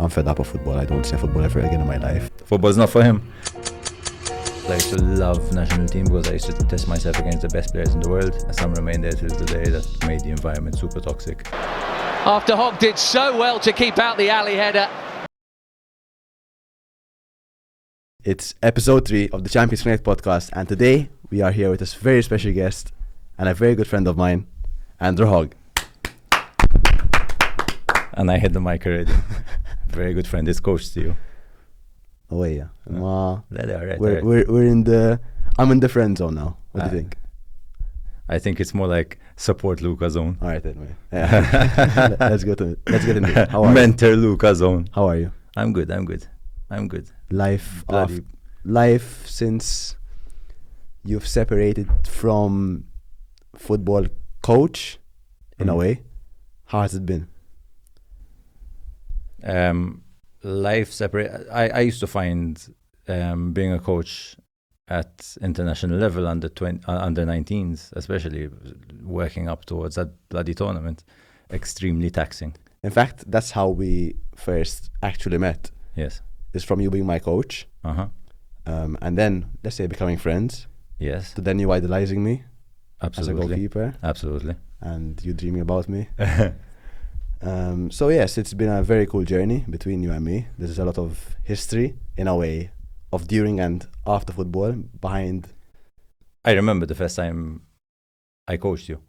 I'm fed up of football. I don't see football ever again in my life. Football's not for him. I used to love national team because I used to test myself against the best players in the world, and some remain there till today. That made the environment super toxic. After Hogg did so well to keep out the alley header. It's episode 3 of the Champions Connect podcast, and today we are here with a very special guest and a very good friend of mine, Andrew Hogg. And I hit the mic already. Very good friend. It's coach to you. Oh yeah. We're in the. I'm in the friend zone now. What do you think? I think it's more like support Luca zone. All right, anyway. Yeah. Let's get into it. How are Mentor Luca zone. How are you? I'm good. Life since you've separated from football coach in a way. How has it been? Life separate. I used to find being a coach at international level under 19s, especially working up towards that bloody tournament, extremely taxing. In fact, that's how we first actually met. Yes. Is from you being my coach. And then, let's say, becoming friends. Yes. To then you idolizing me. Absolutely. As a goalkeeper. Absolutely. And you dreaming about me. So yes, it's been a very cool journey between you and me. There's a lot of history, in a way, of during and after football behind. I remember the first time I coached you.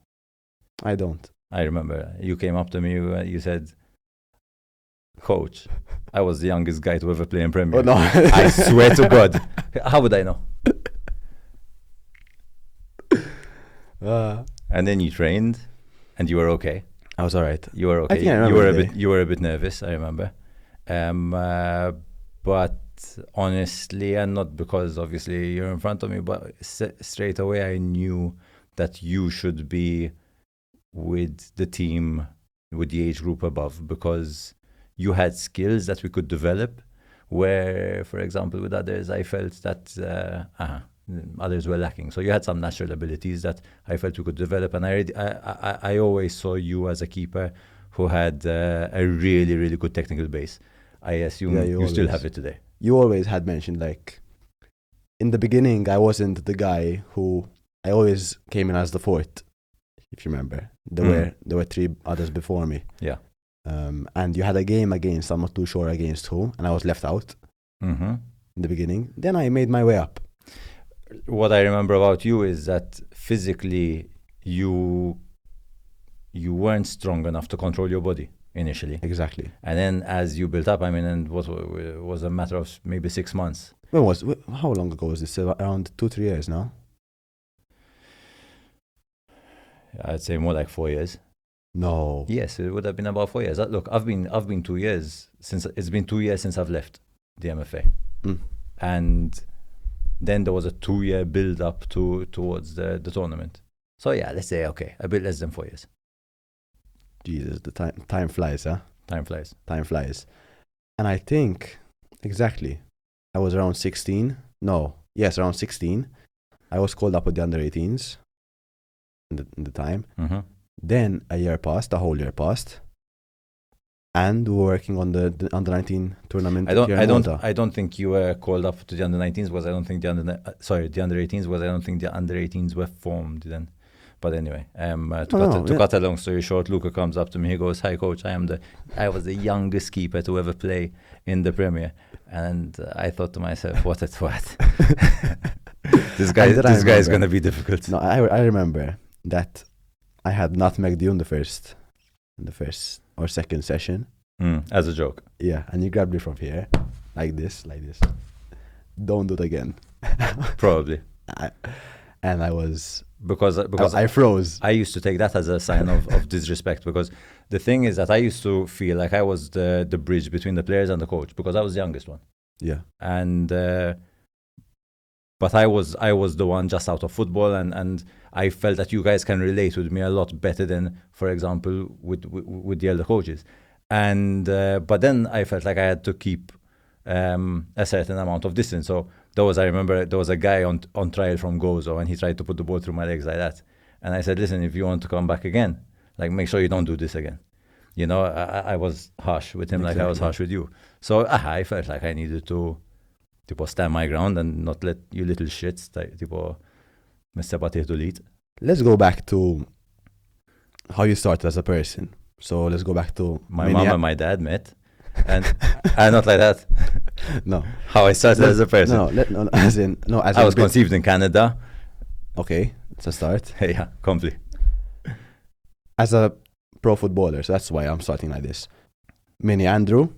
I don't. I remember you came up to me, you said, "Coach, I was the youngest guy to ever play in Premier." Oh no. I swear to God. How would I know? And then you trained and you were okay. I was all right. You were okay. I think I remember you were a bit nervous, I remember. But honestly, and not because obviously you're in front of me, but straight away I knew that you should be with the team, with the age group above, because you had skills that we could develop, where, for example, with others, I felt that others were lacking. So you had some natural abilities that I felt we could develop, and I always saw you as a keeper who had a really, really good technical base. I assume you still have it today. You always had mentioned, like, in the beginning, I wasn't the guy who, I always came in as the fourth, if you remember. There were 3 others before me. Yeah. And you had a game against, I'm not too sure against who, and I was left out in the beginning. Then I made my way up. What I remember about you is that physically you weren't strong enough to control your body initially. Exactly. And then as you built up, and what was a matter of maybe 6 months. How long ago was this? Around 2-3 years now? I'd say more like 4 years. No. Yes, it would have been about 4 years. Look, I've been 2 years since I've left the MFA. And then there was a 2-year build up towards the tournament. So yeah, let's say a bit less than 4 years. Jesus, the time flies, huh? Time flies. Time flies. And I think exactly I was around 16. Around 16. I was called up with the under 18s in the time. Then a whole year passed, and we were working on the under 19 tournament. I don't think you were called up to the under 19s because I don't think the under 18s because I don't think the under 18s were formed then. But anyway, to cut a long story short, Luca comes up to me. He goes, "Hi, coach. I was the youngest keeper to ever play in the Premier." And I thought to myself, "What a twat! This guy is going to be difficult." No, I remember that I had nutmegged you in the first or second session. As a joke. Yeah, and you grabbed me from here, like this. Don't do it again. Probably. And I was... Because I froze. I used to take that as a sign of disrespect, because the thing is that I used to feel like I was the bridge between the players and the coach, because I was the youngest one. Yeah. And but I was the one just out of football, and I felt that you guys can relate with me a lot better than, for example, with the elder coaches. And but then I felt like I had to keep a certain amount of distance. So I remember there was a guy on trial from Gozo, and he tried to put the ball through my legs like that. And I said, "Listen, if you want to come back again, like, make sure you don't do this again. You know, I was harsh with him like I was harsh with you. So I felt like I needed to stand my ground and not let you little shits Let's go back to how you started as a person. So let's go back to my mom and my dad met, and not like that. No, how I started as a person. I was conceived in Canada. Okay, it's a start. Yeah, complete. As a pro footballer, so that's why I'm starting like this. Mini Andrew,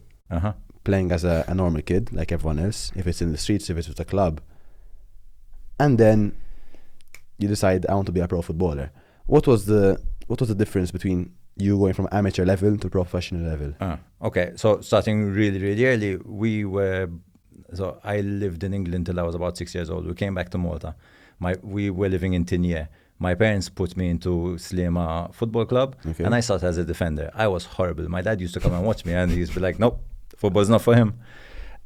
playing as a normal kid like everyone else. If it's in the streets, if it's with a club, and then you decide I want to be a pro footballer. What was the difference between you going from amateur level to professional level? Okay, so starting really, really early, so I lived in England till I was about 6 years old. We came back to Malta. We were living in Tinye. My parents put me into Slema Football Club, and I started as a defender. I was horrible. My dad used to come and watch me, and he used to be like, nope, football's not for him.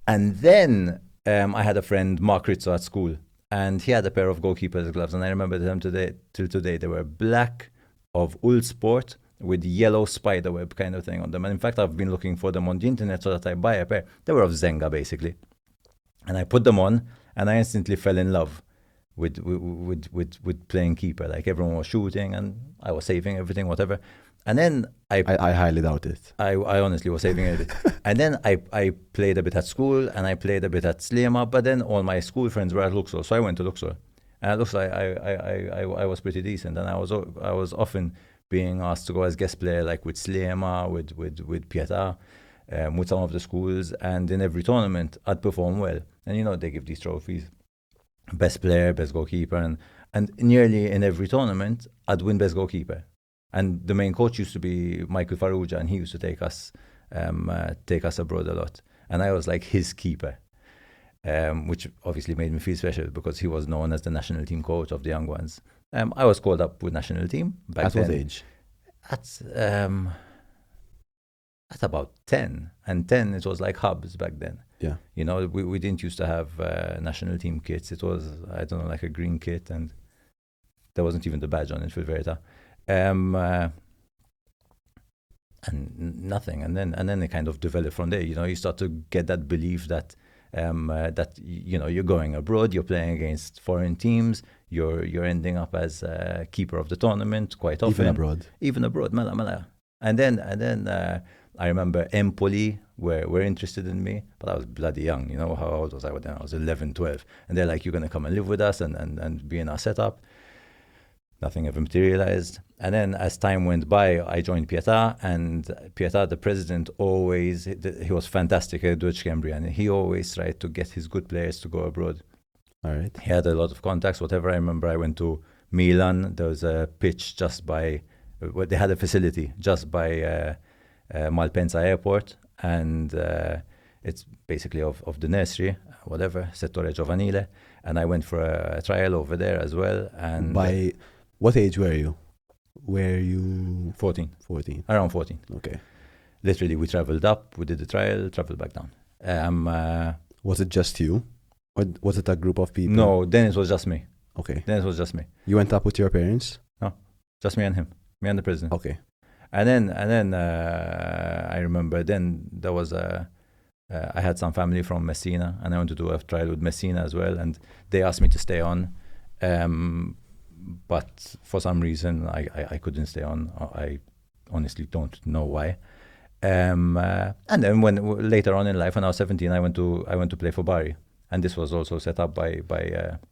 And then I had a friend, Mark Rizzo, at school, and he had a pair of Goalkeepers gloves, and I remember them till today. They were black of Uld Sport with yellow spiderweb kind of thing on them. And in fact, I've been looking for them on the internet so that I buy a pair. They were of Zenga, basically. And I put them on, and I instantly fell in love with playing keeper. Like, everyone was shooting, and I was saving everything, whatever. And then I highly doubt it. I honestly was saving everything. And then I played a bit at school, and I played a bit at Slema, but then all my school friends were at Luxor, so I went to Luxor. And at Luxor, I was pretty decent, and I was often being asked to go as guest player, like with Slema, with Pietà, with some of the schools, and in every tournament I'd perform well. And you know, they give these trophies, best player, best goalkeeper, and nearly in every tournament I'd win best goalkeeper. And the main coach used to be Michael Farrugia, and he used to take us abroad a lot. And I was like his keeper, which obviously made me feel special because he was known as the national team coach of the young ones. I was called up with national team back then. At what age? At about 10. And 10, it was like hubs back then. Yeah. You know, we didn't used to have national team kits. It was, I don't know, like a green kit, and there wasn't even the badge on it for Valletta. And nothing. And then it kind of developed from there. You know, you start to get that belief that you know, you're going abroad, you're playing against foreign teams, you're ending up as keeper of the tournament quite often. Even abroad, mala. And then I remember Empoli were interested in me, but I was bloody young. You know, how old was I then? I was 11, 12. And they're like, you're going to come and live with us and be in our setup. Nothing ever materialized. And then as time went by, I joined Pietà, and Pietà, the president, he was fantastic at Deutsche Cambria, and he always tried to get his good players to go abroad. All right. He had a lot of contacts, whatever. I remember I went to Milan. There was a pitch just by, they had a facility just by Malpensa Airport, and it's basically of the nursery, whatever, Settore Giovanile. And I went for a trial over there as well. And by what age were you? Were you 14? 14. Around 14. Okay. Literally, we traveled up, we did the trial, traveled back down. Was it just you? Or was it a group of people? No, then it was just me. Okay. Then it was just me. You went up with your parents? No, just me and him. Me and the president. Okay. And then I remember then there was I had some family from Messina, and I wanted to do a trial with Messina as well, and they asked me to stay on. But for some reason, I couldn't stay on. I honestly don't know why. And then when later on in life, when I was 17, I went to play for Bari, and this was also set up by.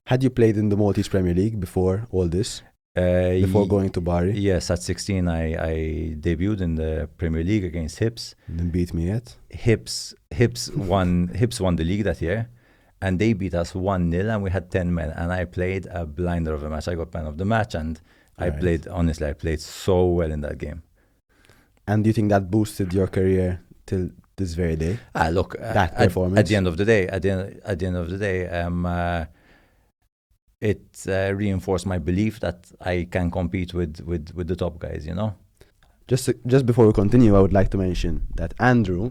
Had you played in the Maltese Premier League before all this? Before going to Bari? Yes, at 16, I debuted in the Premier League against Hibs. Didn't beat me yet. Hibs won the league that year. And they beat us 1-0, and we had 10 men. And I played a blinder of a match. I got man of the match, and I played so well in that game. And do you think that boosted your career till this very day? Look, that performance. At the end of the day, it reinforced my belief that I can compete with the top guys. You know. Just before we continue, I would like to mention that Andrew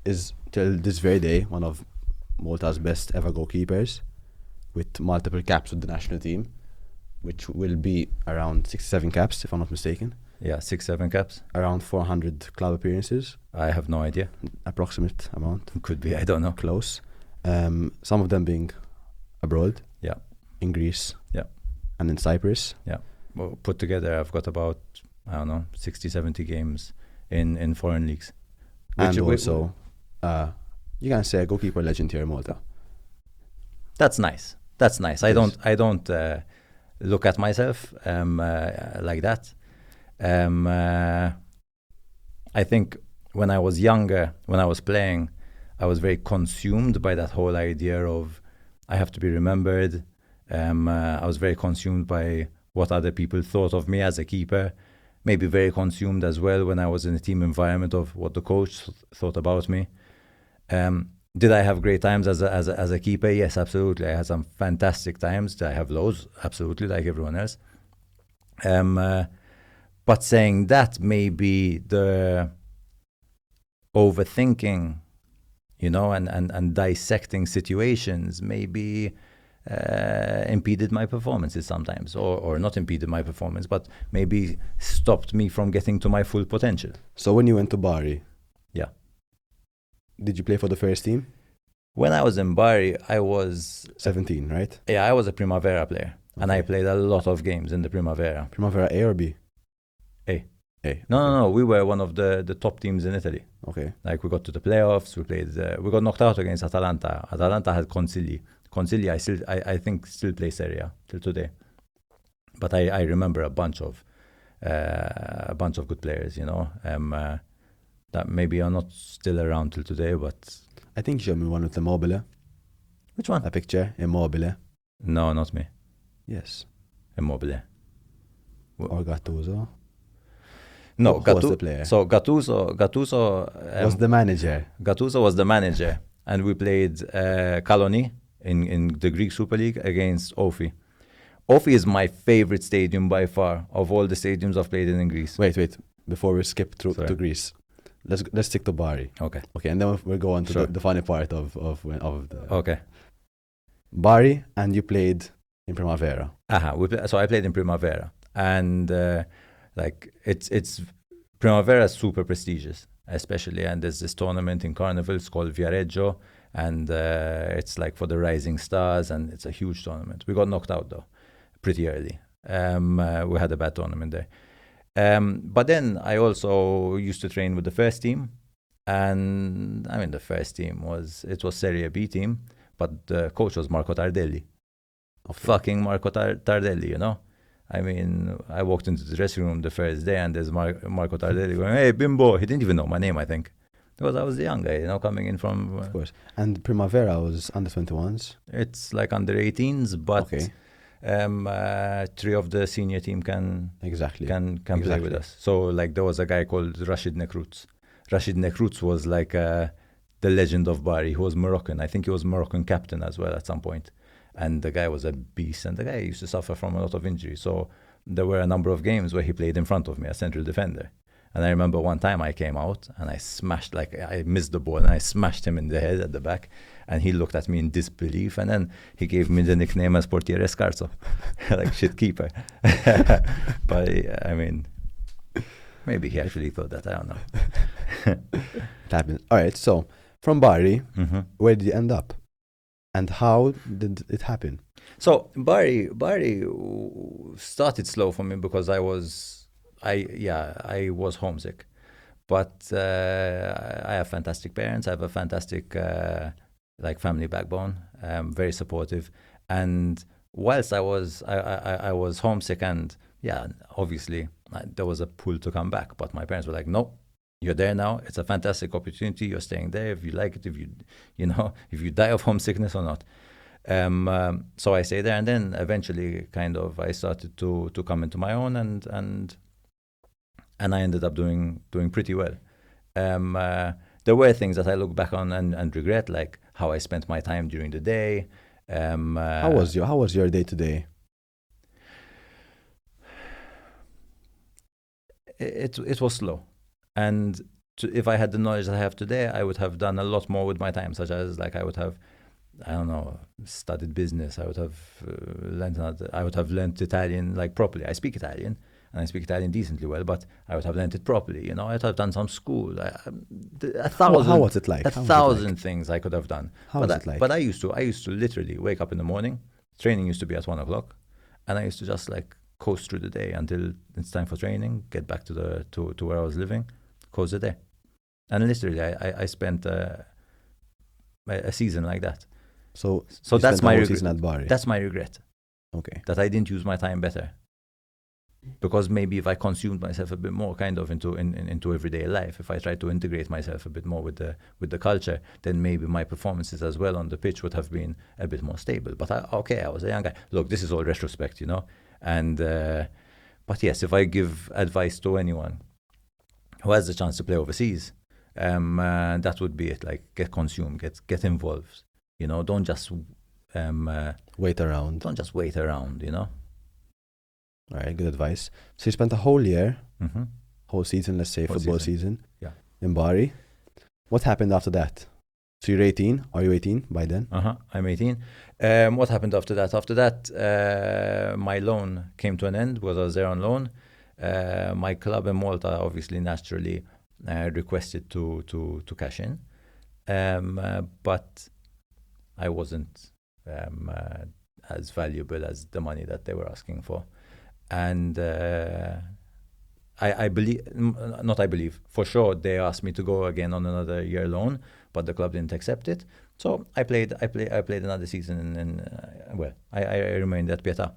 is till this very day one of Malta's best ever goalkeepers, with multiple caps with the national team, which will be around 6-7 caps if I'm not mistaken. Yeah, 6-7 caps. Around 400 club appearances. I have no idea. Approximate amount. Could be, I don't know. Close. Some of them being abroad. Yeah. In Greece. Yeah. And in Cyprus. Yeah. Well, put together, I've got about, I don't know, 60, 70 games in foreign leagues. And also, you can say a goalkeeper legend here in Malta. That's nice. That's nice. Yes. I don't look at myself like that. I think when I was younger, when I was playing, I was very consumed by that whole idea of I have to be remembered. I was very consumed by what other people thought of me as a keeper. Maybe very consumed as well when I was in a team environment of what the coach thought about me. Did I have great times as a keeper? Yes, absolutely. I had some fantastic times. Did I have lows? Absolutely, like everyone else. But saying that, maybe the overthinking, and dissecting situations maybe impeded my performances sometimes, or not impeded my performance, but maybe stopped me from getting to my full potential. So when you went to Bari, yeah, did you play for the first team? When I was in Bari, I was 17, right? Yeah, I was a Primavera player, and I played a lot of games in the Primavera. Primavera A or B? A. A. No. We were one of the top teams in Italy. Okay. Like we got to the playoffs. We played. We got knocked out against Atalanta. Atalanta had Consigli. Consigli, I think still plays Serie A till today. But I remember a bunch of good players. That maybe are not still around till today. But I think you showed me one with Immobile. Which one? A picture, Immobile. No, not me. Yes. Immobile. Or Gattuso. No, Who was the player? So Gattuso was the manager. Gattuso was the manager, and we played Kaloni in the Greek Super League against Ofi. Ofi is my favorite stadium by far of all the stadiums I've played in Greece. Wait. Before we skip through to Greece, let's stick to Bari. Okay, and then we'll go on to the funny part of the. Okay. Bari, and you played in Primavera. So I played in Primavera, and it's Primavera is super prestigious, especially, and there's this tournament in Carnival. It's called Viareggio, and it's like for the rising stars, and it's a huge tournament. We got knocked out though, pretty early. We had a bad tournament there. But then I also used to train with the first team, and I mean the first team was Serie B team, but the coach was Marco Tardelli. Fucking Marco Tardelli, I mean, I walked into the dressing room the first day, and there's Marco Tardelli going, "Hey, Bimbo." He didn't even know my name, I think, because I was the young guy, coming in from. Of course. And Primavera was under 21s. It's like under 18s, but 3 of the senior team can play with us. So like there was a guy called Rashid Nekrouts. Rashid Nekrouts was like the legend of Bari. He was Moroccan. I think he was Moroccan captain as well at some point. And the guy was a beast, and the guy used to suffer from a lot of injuries. So there were a number of games where he played in front of me, a central defender. And I remember one time I came out and I missed the ball and I smashed him in the head at the back. And he looked at me in disbelief, and then he gave me the nickname as Portiere Scarso, like shit keeper. But I mean, maybe he actually thought that, I don't know. It happens. All right, so from Bari, where did you end up? And how did it happen? So Bari started slow for me because I was homesick, but I have fantastic parents. I have a fantastic family backbone. Very supportive, and whilst I was homesick, and obviously there was a pull to come back, but my parents were like, no. You're there now. It's a fantastic opportunity. You're staying there if you like it. If you die of homesickness or not. So I stayed there, and then eventually, I started to come into my own, and I ended up doing pretty well. There were things that I look back on and regret, like how I spent my time during the day. How was your day today? It was slow. And if I had the knowledge that I have today, I would have done a lot more with my time, such as I would have, studied business. I would have learned Italian properly. I speak Italian. and I speak Italian decently well, but I would have learned it properly. You know, I'd have done some school. A thousand. How was it like? A thousand things I could have done. How was it like? But I used to literally wake up in the morning. Training used to be at 1:00, and I used to just like coast through the day until it's time for training. Get back to where I was living, close the day, and literally I spent a season like that. So that's my season at Bari. That's my regret. Okay. That I didn't use my time better. Because maybe if I consumed myself a bit more kind of into everyday life, if I tried to integrate myself a bit more with the culture, then maybe my performances as well on the pitch would have been a bit more stable. But I was a young guy. Look, this is all retrospect, you know. And but yes, if I give advice to anyone who has the chance to play overseas, that would be it. Like, get consumed, get involved. You know, don't just wait around. Don't just wait around. You know. All right, good advice. So you spent a whole year, whole season, let's say, Whole football season. season, in Bari. What happened after that? So you're 18. Are you 18 by then? I'm 18. What happened after that? After that, my loan came to an end because I was there on loan. My club in Malta obviously naturally requested to cash in, but I wasn't as valuable as the money that they were asking for. And I believe, for sure, they asked me to go again on another year loan, but the club didn't accept it. So I played another season, and I remained at Pietà.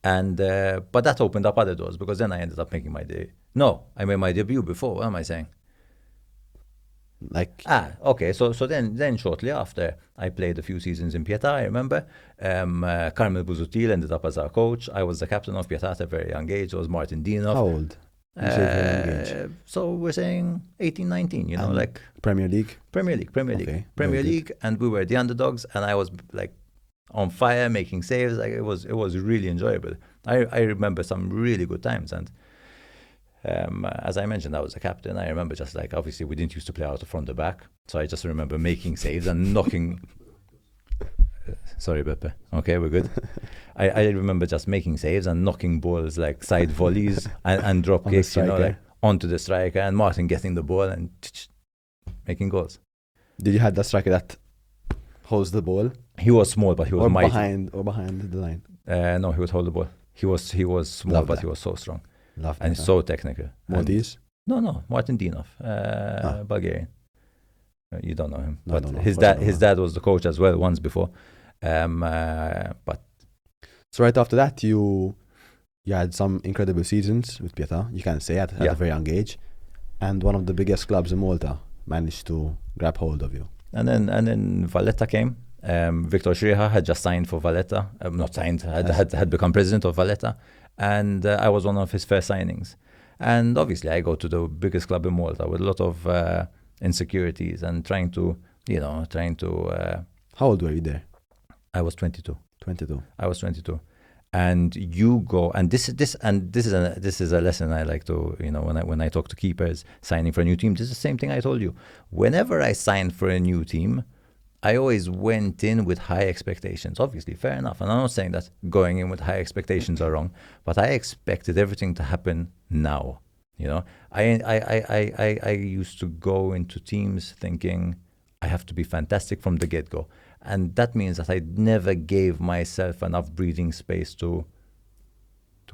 And but that opened up other doors, because then I ended up making I made my debut before. What am I saying? Okay. So then shortly after, I played a few seasons in Pietà. I remember Carmel Busutil ended up as our coach. I was the captain of Pietà at a very young age. I was Martin Dinov. How old? So we're saying 18, 19. You know, like Premier League. Okay, Premier League, and we were the underdogs, and I was like on fire, making saves. Like, it was really enjoyable. I remember some really good times, and as I mentioned, I was a captain. I remember just like, obviously we didn't used to play out of front to back, so I just remember making saves and knocking. Sorry, Beppe. Okay, we're good. I remember just making saves and knocking balls, like side volleys and drop kicks, you know, like onto the striker, and Martin getting the ball and making goals. Did you have that striker that holds the ball? He was small, but he was mighty. behind the line. No, he would hold the ball. He was small, but he was so strong. And so technical. Maltese? No, Martin Dinov, Bulgarian. You don't know him, No, I but don't know. his dad was the coach as well once before. But so right after that, you had some incredible seasons with Pietà. You can say at a very young age, and one of the biggest clubs in Malta managed to grab hold of you. And then Valletta came. Victor Shriha had just signed for Valletta. Not signed, had become president of Valletta, and I was one of his first signings. And obviously, I go to the biggest club in Malta with a lot of insecurities and trying to. How old were you there? I was 22. 22. I was 22. And you go, and this is a lesson I like to, when I talk to keepers signing for a new team. This is the same thing I told you. Whenever I signed for a new team, I always went in with high expectations. Obviously, fair enough. And I'm not saying that going in with high expectations are wrong, but I expected everything to happen now. You know, I used to go into teams thinking I have to be fantastic from the get-go. And that means that I never gave myself enough breathing space to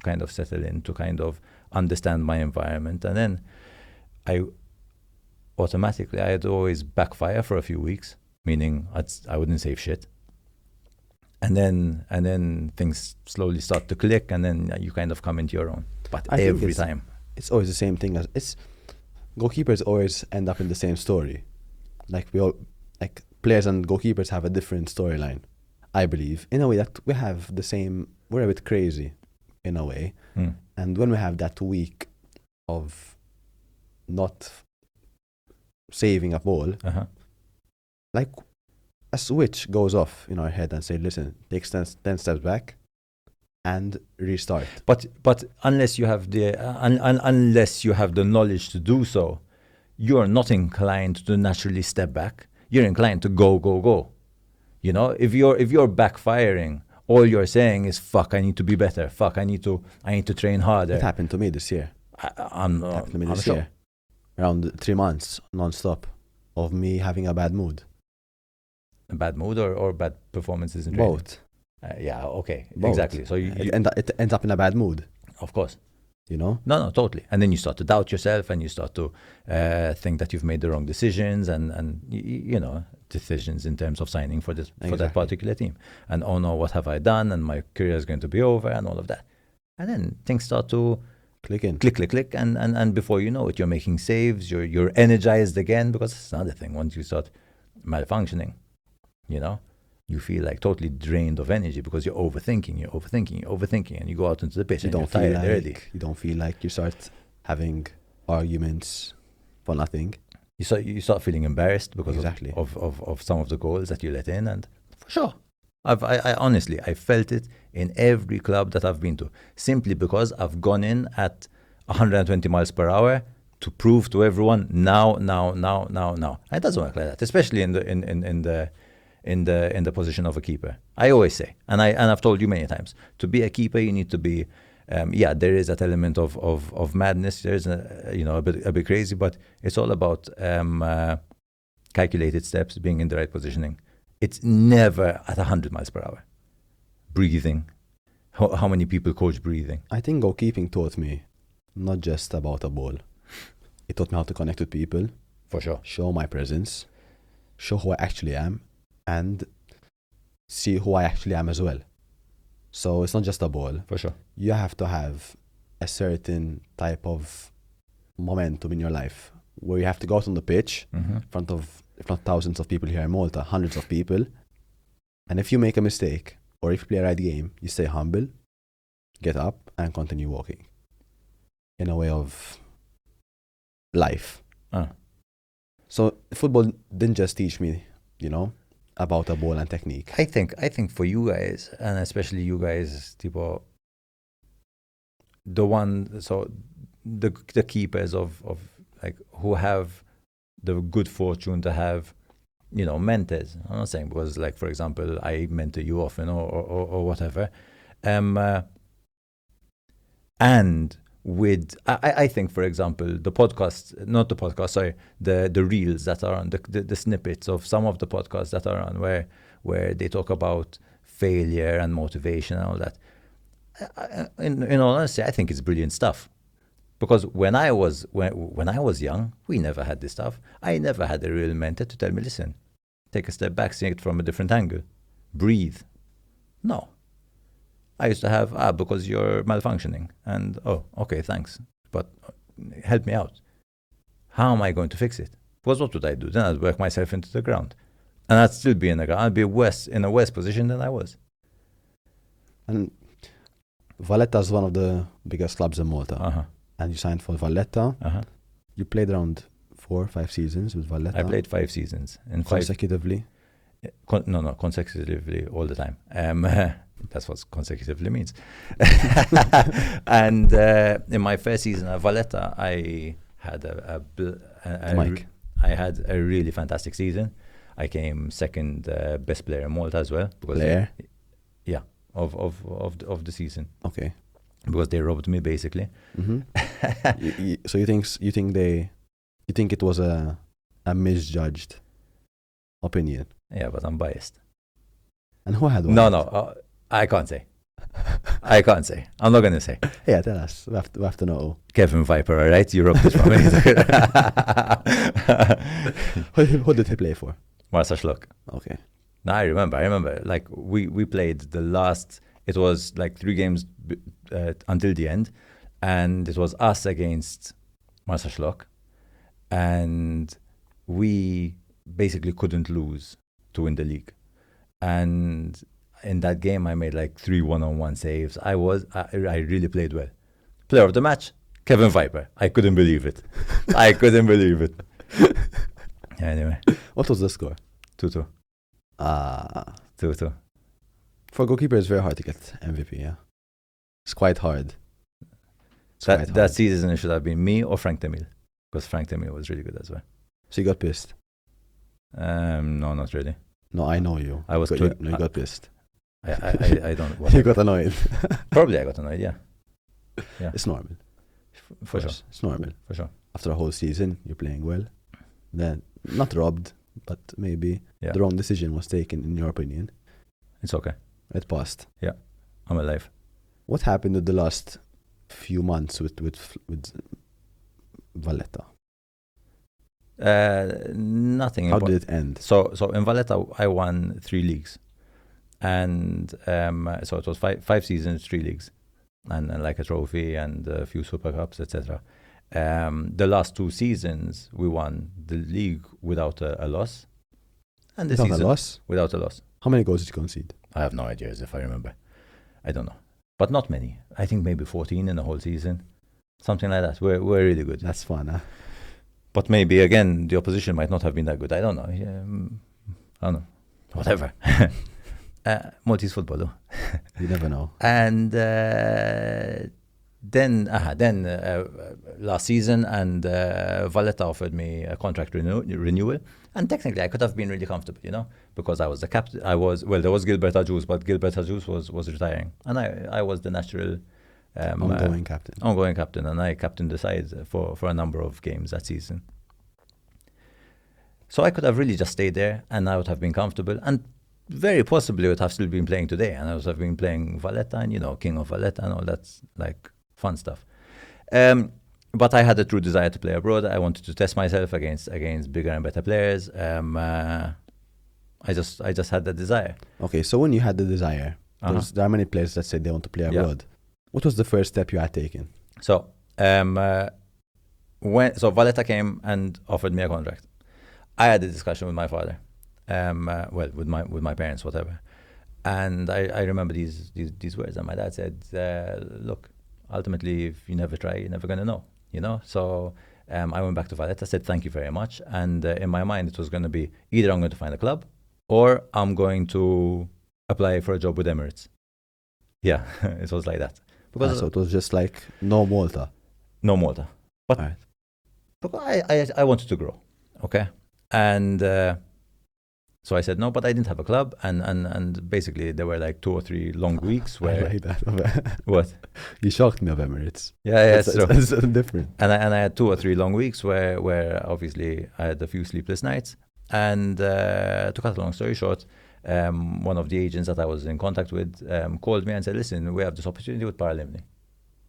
kind of settle in, to kind of understand my environment. And then I'd always backfire for a few weeks, meaning I wouldn't save shit. And then things slowly start to click, and then you kind of come into your own. But every time. It's always the same thing. Goalkeepers always end up in the same story. Like players and goalkeepers have a different storyline, I believe, in a way that we're a bit crazy in a way. And when we have that week of not saving a ball, like a switch goes off in our head and say, listen, take 10 steps back and restart. But unless you have unless you have the knowledge to do so, you're not inclined to naturally step back. You're inclined to go. You know, if you're backfiring all you're saying is, fuck, I need to be better. Fuck, I need to train harder. It happened to me this year. I'm Happened to me I'm this shocked. year. Around 3 months non-stop of me having a bad mood. A bad mood or bad performances in training? Both. Yeah, okay. Both. Exactly. So it ends up in a bad mood, of course. you know? No, totally. And then you start to doubt yourself, and you start to think that you've made the wrong decisions, and decisions in terms of signing for that Exactly. particular team. And oh no, what have I done? And my career is going to be over, and all of that. And then things start to Click in. click, and before you know it, you're making saves. You're energized again, because it's another thing. Once you start malfunctioning, you feel like totally drained of energy because you're overthinking, and you go out into the pitch You and don't you're feel tired like already. you don't feel like you start having arguments for nothing. You start feeling embarrassed because Exactly. of some of the goals that you let in, and for sure, I honestly felt it in every club that I've been to, simply because I've gone in at 120 miles per hour to prove to everyone now. It doesn't work like that, especially in the position of a keeper. I always say, and I've told you many times, to be a keeper, you need to be, there is that element of madness. There is a bit crazy, but it's all about calculated steps, being in the right positioning. It's never at 100 miles per hour. Breathing. How many people coach breathing? I think goalkeeping taught me not just about a ball. It taught me how to connect with people, For sure. show my presence, show who I actually am, and see who I actually am as well. So it's not just a ball. For sure. You have to have a certain type of momentum in your life where you have to go out on the pitch in front of thousands of people here in Malta, hundreds of people. And if you make a mistake or if you play a right game, you stay humble, get up and continue walking in a way of life. So football didn't just teach me, about a ball and technique. I think for you guys, and especially you guys, tipo, the keepers of like who have the good fortune to have, mentors. I'm not saying because, like, for example, I mentor you often or whatever, and with I think, for example, the reels that are on, the snippets of some of the podcasts that are on where they talk about failure and motivation and all that. In all honesty, I think it's brilliant stuff. Because when I was young, we never had this stuff. I never had a real mentor to tell me, listen, take a step back, see it from a different angle, breathe. No. I used to have, because you're malfunctioning. And, okay, thanks. But help me out. How am I going to fix it? Because what would I do? Then I'd work myself into the ground. And I'd still be in the ground. I'd be in a worse position than I was. And Valletta is one of the biggest clubs in Malta. And you signed for Valletta. You played around 4 or 5 seasons with Valletta. I played 5 seasons. Consecutively? No, consecutively all the time. That's what consecutively means. And in my first season at Valletta, I had I had a really fantastic season. I came second best player in Malta as well. Player? Yeah, of the season. Okay. Because they robbed me, basically. So you think it was a misjudged opinion? Yeah, but I'm biased. And who had one? No, I can't say. I'm not going to say. Yeah, tell us. We have to know. Kevin Viper, all right? You robbed this from me. Who did he play for? Marsa. Okay. No, I remember. Like, we played the last... It was like 3 games until the end, and it was us against Marsa. And we basically couldn't lose to win the league. And in that game, I made like 3 one-on-one saves. I really played well. Player of the match, Kevin Viper. I couldn't believe it. Anyway. What was the score? 2-2. 2-2. For goalkeeper, it's very hard to get MVP, yeah. It's quite hard. That season, it should have been me or Frank Temil. Because Frank Temil was really good as well. So you got pissed? No, not really. No, I know you. I was you got pissed. I don't. You Whatever. got annoyed. Probably I got annoyed. Yeah. It's normal. For sure. It's normal. For sure. After a whole season, you're playing well. Then, not robbed, but maybe the wrong decision was taken, in your opinion. It's okay. It passed. Yeah. I'm alive. What happened with the last few months with Valletta? Nothing. How did it end? So in Valletta, I won 3 leagues. And so it was five seasons, 3 leagues. And like a trophy and a few Super Cups, etc. The last 2 seasons, we won the league without a loss. And the Without season a loss? without a loss. How many goals did you concede? I have no idea if I remember. I don't know. But not many. I think maybe 14 in the whole season. Something like that. We're really good. That's fun, huh? But maybe, again, the opposition might not have been that good. I don't know. I don't know. Whatever. Maltese football, though. You never know. And then last season, and Valletta offered me a contract renewal. And technically, I could have been really comfortable, because I was the captain. There was Gilbert Ajus, but Gilbert Ajus was retiring. And I was the natural Ongoing captain. Ongoing captain, and I captained the side for a number of games that season. So I could have really just stayed there, and I would have been comfortable. And very possibly would have still been playing today, and I would have been playing Valletta and, King of Valletta and all that, like, fun stuff. But I had a true desire to play abroad. I wanted to test myself against bigger and better players. I just had that desire. Okay, so when you had the desire, there are many players that say they want to play abroad. What was the first step you had taken? So Valletta came and offered me a contract. I had a discussion with my father, with my parents, whatever. And I remember these words, and my dad said, "Look, ultimately, if you never try, you're never gonna know." So I went back to Valletta, said thank you very much, and in my mind it was going to be either I'm going to find a club or I'm going to apply for a job with Emirates. Yeah, it was like that. Because so it was just like no Malta. No Malta. But right. Because I wanted to grow, okay? And so I said no, but I didn't have a club, and basically there were like 2 or 3 long weeks where... I like that. What? You shocked me of Emirates. Yeah, it's true. It's different. And I had 2 or 3 long weeks where obviously I had a few sleepless nights. And to cut a long story short, one of the agents that I was in contact with called me and said, "Listen, we have this opportunity with Paralimni."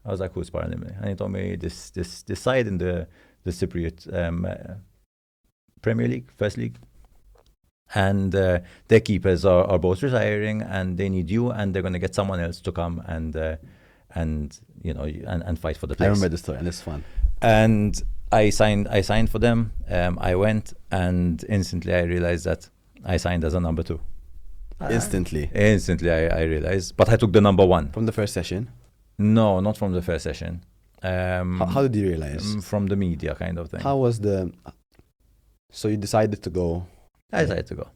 I was like, "Who's Paralimni?" And he told me this side in the Cypriot Premier League, First League. And their keepers are both retiring, and they need you, and they're going to get someone else to come and fight for the place. I remember the story, and it's fun. And I signed for them. I went, and instantly I realized that I signed as a number 2. Instantly I realized, but I took the number 1 from the first session. No, not from the first session. How did you realize? From the media, kind of thing. How was so you decided to go? I decided to go.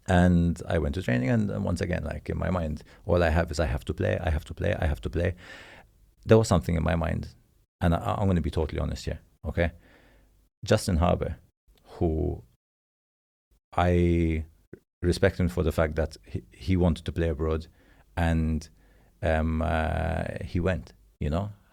And I went to training, and once again, like in my mind, all I have is I have to play. There was something in my mind, and I'm going to be totally honest here, okay? Justin Harbour, who I respect him for the fact that he wanted to play abroad, and he went,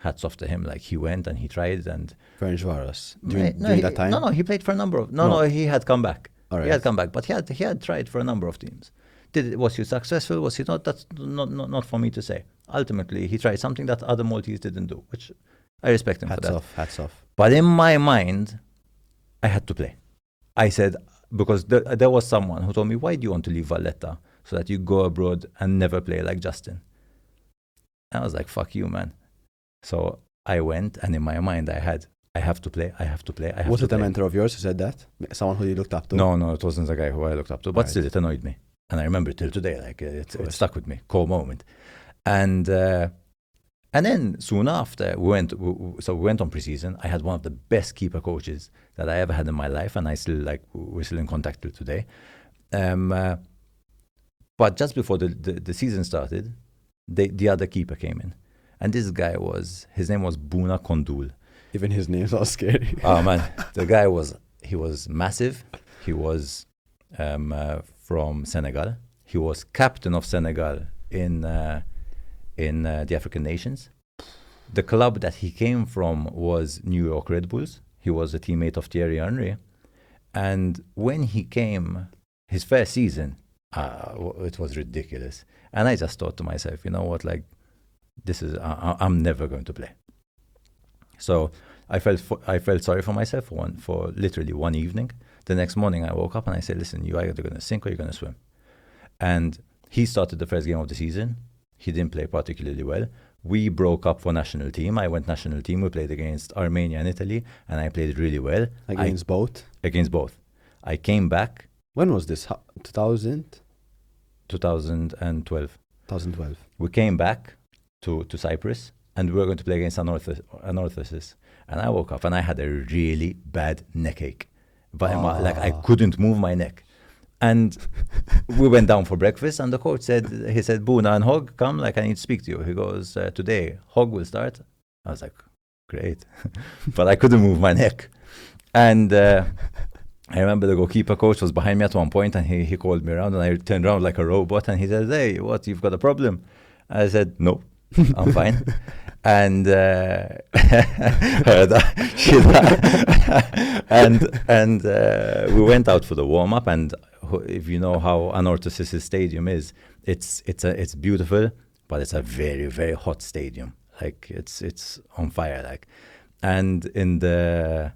hats off to him. Like, he went and he tried, and Ferencváros during that time? No, he played for a number of... No, he had come back. All right. He had come back, but he had tried for a number of teams. Was he successful? Was he not? That's not for me to say. Ultimately, he tried something that other Maltese didn't do, which I respect him for that. Hats off. But in my mind, I had to play. I said, because there was someone who told me, "Why do you want to leave Valletta so that you go abroad and never play like Justin?" I was like, "Fuck you, man." So I went, and in my mind, I have to play. Was it a mentor of yours who said that? Someone who you looked up to? No, it wasn't the guy who I looked up to. But still, it annoyed me. And I remember it till today. Like, it stuck with me. Core moment. And then soon after, we went on preseason. I had one of the best keeper coaches that I ever had in my life. And we're still in contact till today. But just before the season started, the other keeper came in. And this guy his name was Buna Kondul. Even his name sounds scary. Oh man, the guy was massive. He was from Senegal. He was captain of Senegal in the African nations. The club that he came from was New York Red Bulls. He was a teammate of Thierry Henry. And when he came, his first season, it was ridiculous. And I just thought to myself, you know what, like, this is, I'm never going to play. So I felt sorry for myself for literally one evening. The next morning I woke up and I said, listen, you either going to sink or you're going to swim. And he started the first game of the season. He didn't play particularly well. We broke up for national team. I went national team. We played against Armenia and Italy, and I played really well. Against both? Against both. I came back. When was this? 2000? 2012. 2012. We came back to Cyprus, and we were going to play against Anorthosis. And I woke up, and I had a really bad neck ache. But I couldn't move my neck. And we went down for breakfast, and the coach said, Buna and Hogg, come, like, I need to speak to you. He goes, today, Hogg will start. I was like, great. But I couldn't move my neck. And I remember the goalkeeper coach was behind me at one point, and he called me around, and I turned around like a robot, and he said, hey, what, you've got a problem? I said, no, I'm fine. And we went out for the warm-up, and if you know how Anorthosis stadium is, it's beautiful, but it's a very, very hot stadium. Like, it's on fire, like. And in the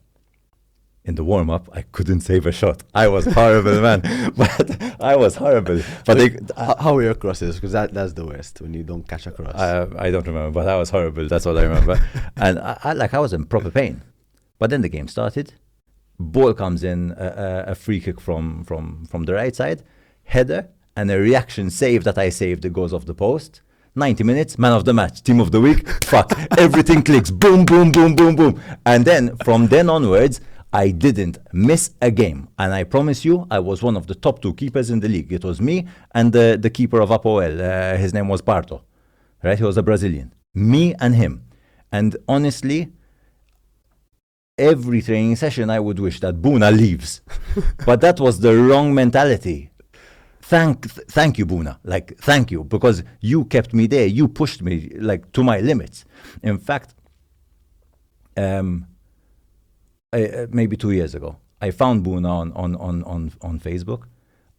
warm-up, I couldn't save a shot. I was horrible, man. But I was horrible. But how were your crosses? Because that's the worst, when you don't catch a cross. I don't remember, but I was horrible. That's all I remember. And I was in proper pain. But then the game started. Ball comes in, a free kick from the right side, header, and a reaction save that I saved. It goes off the post. 90 minutes, man of the match, team of the week. Fuck, everything clicks. Boom, boom, boom, boom, boom. And then from then onwards, I didn't miss a game. And I promise you, I was one of the top 2 keepers in the league. It was me and the keeper of Apoel. His name was Parto. Right? He was a Brazilian. Me and him. And honestly, every training session, I would wish that Buna leaves. But that was the wrong mentality. Thank you, Buna. Like, thank you, because you kept me there. You pushed me, like, to my limits. In fact, maybe 2 years ago, I found Buna on Facebook.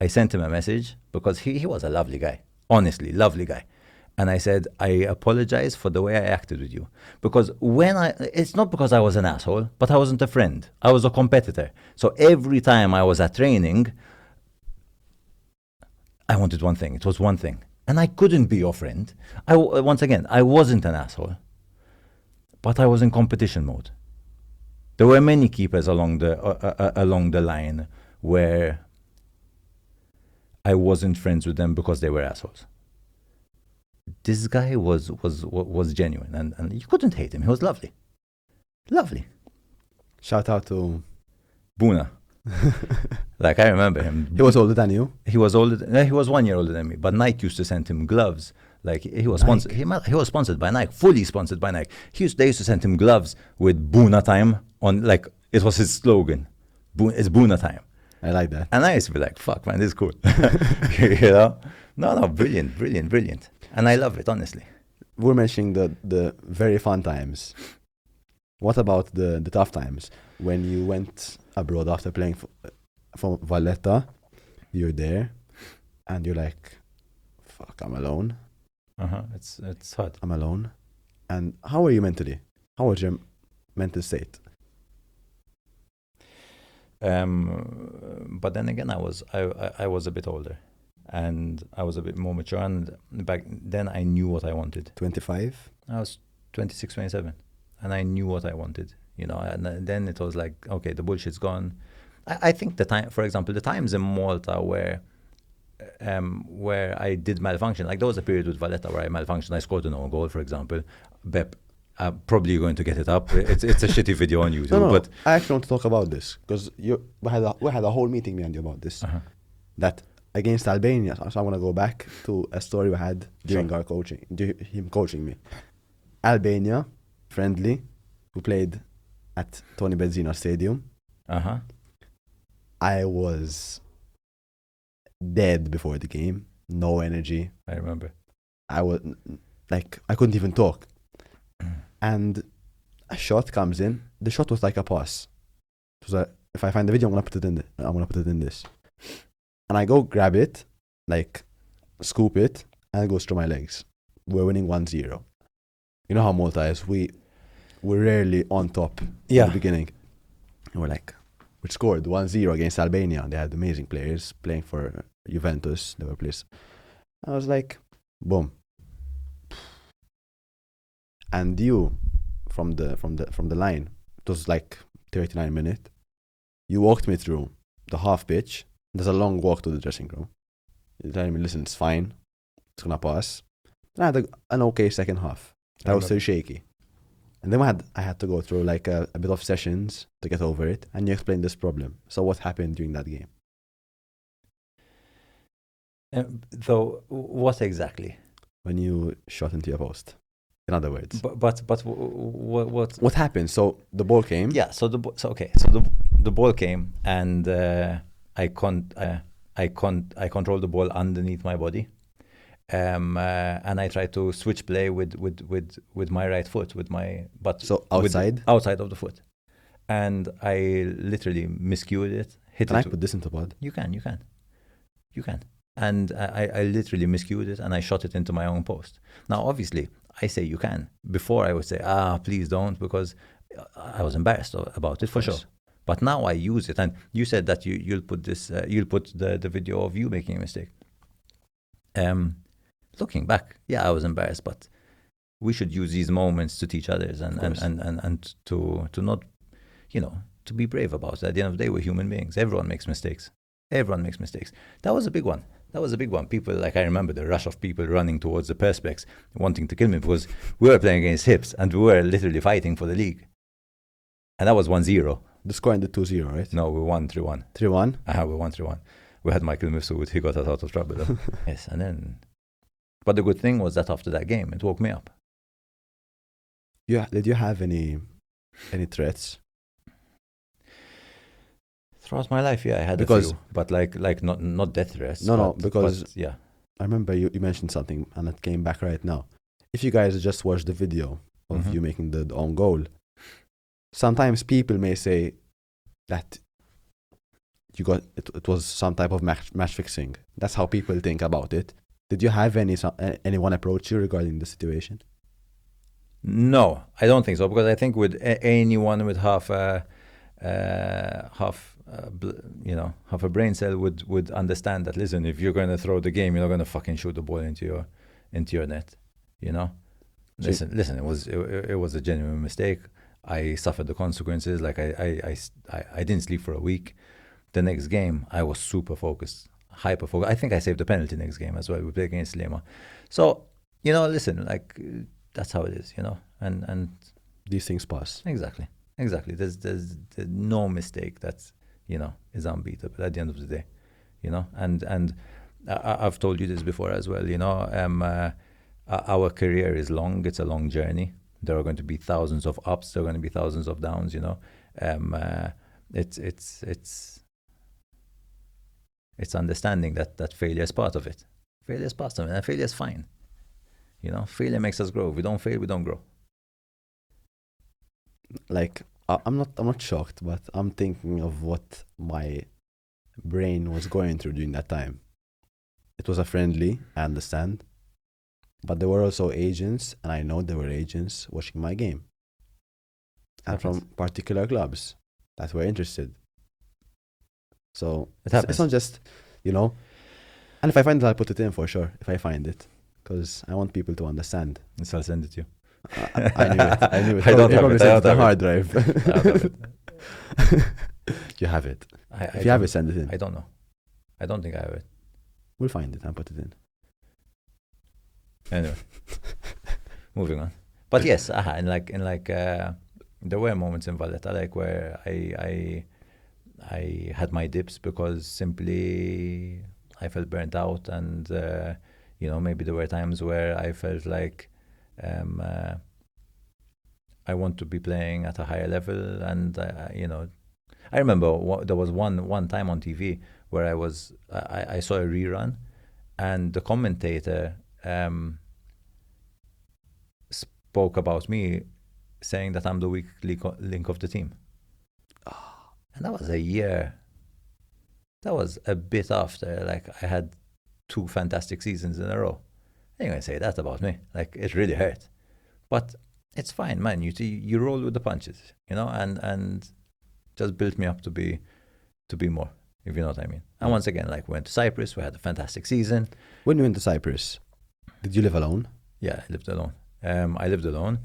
I sent him a message because he was a lovely guy. Honestly, lovely guy. And I said, I apologize for the way I acted with you. Because it's not because I was an asshole, but I wasn't a friend. I was a competitor. So every time I was at training, I wanted one thing. It was one thing. And I couldn't be your friend. Once again, I wasn't an asshole. But I was in competition mode. There were many keepers along the line where I wasn't friends with them because they were assholes. This guy was genuine, and you couldn't hate him. He was lovely. Lovely. Shout out to Buna. Like, I remember him. He was older than you? He was 1 year older than me, but Nike used to send him gloves. Like, he was sponsored. He was sponsored by Nike, fully sponsored by Nike. They used to send him gloves with Buna time on, like, it was his slogan. It's Buna time. I like that. And I used to be like, fuck, man, this is cool. You know? No, brilliant. And I love it, honestly. We're mentioning the very fun times. What about the tough times? When you went abroad after playing for Valletta, you're there, and you're like, fuck, I'm alone. It's hard. I'm alone. And how were you mentally? How was your mental state? But then again, I was a bit older, and I was a bit more mature, and back then I knew what I wanted. 25? I was 26, 27, and I knew what I wanted, you know, and then it was like, okay, the bullshit's gone. I think the time, for example, the times in Malta where I did malfunction, like there was a period with Valletta where I malfunctioned. I scored an own goal, for example. Bep, probably going to get it up. It's a shitty video on YouTube. No, but I actually want to talk about this because we had a whole meeting, me and you, about this. That against Albania, so I want to go back to a story we had during our coaching, him coaching me. Albania, friendly, who played at Tony Benzina Stadium. I was dead before the game. no energy. I remember. I was like, I couldn't even talk. And a shot comes in. The shot was like a pass. It was if I find the video, I'm gonna put it in this. And I go grab it, like scoop it, and it goes through my legs. We're winning 1-0. You know how Malta is. We're rarely on top in the beginning. And we scored 1-0 against Albania. They had amazing players playing for Juventus. They were players. I was like, boom. And you, from the line, it was like 39 minutes. You walked me through the half pitch. There's a long walk to the dressing room. You're telling me, listen, it's fine. It's gonna pass. And I had an okay second half. I was still shaky. And then I had to go through like a bit of sessions to get over it. And you explained this problem. So what happened during that game? So what exactly? When you shot into your post. In other words. But what happened? So the ball came. Yeah. So the ball came, and I controlled the ball underneath my body. And I tried to switch play with my right foot, so outside of the foot, and I literally miscued it. Can I put this into pod? You can, and I literally miscued it, and I shot it into my own post. Now, obviously, I say you can. Before I would say, please don't, because I was embarrassed about it for sure. But now I use it, and you said that you'll put this, you'll put the video of you making a mistake. Looking back, I was embarrassed, but we should use these moments to teach others and to not, to be brave about it. At the end of the day, we're human beings. Everyone makes mistakes. That was a big one. People, like, I remember the rush of people running towards the perspex, wanting to kill me because we were playing against Hips and we were literally fighting for the league. And that was 1-0. The score ended 2-0, right? No, we won 3-1. 3-1? We won 3-1. We had Michael Mifsud, he got us out of trouble though. Yes, and then... But the good thing was that after that game, it woke me up. Did you have any threats? Throughout my life, I had a few, but like not death threats. Because I remember you mentioned something, and it came back right now. If you guys just watch the video of you making the own goal, sometimes people may say that you got it was some type of match fixing. That's how people think about it. Did you have anyone approach you regarding the situation? No, I don't think so, because I think with anyone with half a brain cell would understand that. Listen, if you're going to throw the game, you're not going to fucking shoot the ball into your net. Listen. It was a genuine mistake. I suffered the consequences. Like I didn't sleep for a week. The next game, I was super focused, hyper focused. I think I saved the penalty next game as well. We played against Lema. So listen, like that's how it is. And these things pass. Exactly. There's no mistake that's is unbeatable at the end of the day, and I've told you this before as well. Our career is long. It's a long journey. There are going to be thousands of ups. There are going to be thousands of downs. It's understanding that failure is part of it. Failure is part of it, and failure is fine. Failure makes us grow. If we don't fail, we don't grow. Like, I'm not shocked, but I'm thinking of what my brain was going through during that time. It was a friendly, I understand, but there were also agents, and I know there were agents watching my game, and from particular clubs that were interested. So it's not just, and if I find it, I'll put it in for sure, if I find it, because I want people to understand. So I'll send it to you. I knew it. I don't have it. I don't have the it. hard drive. I don't have it. You have it. If you have it, send it in. I don't know. I don't think I have it. We'll find it and put it in. Anyway, moving on. But yes, and there were moments in Valletta like where I had my dips because simply I felt burnt out, and maybe there were times where I felt like I want to be playing at a higher level, and I remember there was one time on TV where I saw a rerun, and the commentator spoke about me, saying that I'm the weak link of the team. And that was a year. That was a bit after, like, I had 2 fantastic seasons in a row. I ain't gonna say that about me. Like, it really hurt. But it's fine, man. You roll with the punches, you know, and just built me up to be more, if you know what I mean. And once again, like, we went to Cyprus. We had a fantastic season. When you went to Cyprus, did you live alone? Yeah, I lived alone. I lived alone.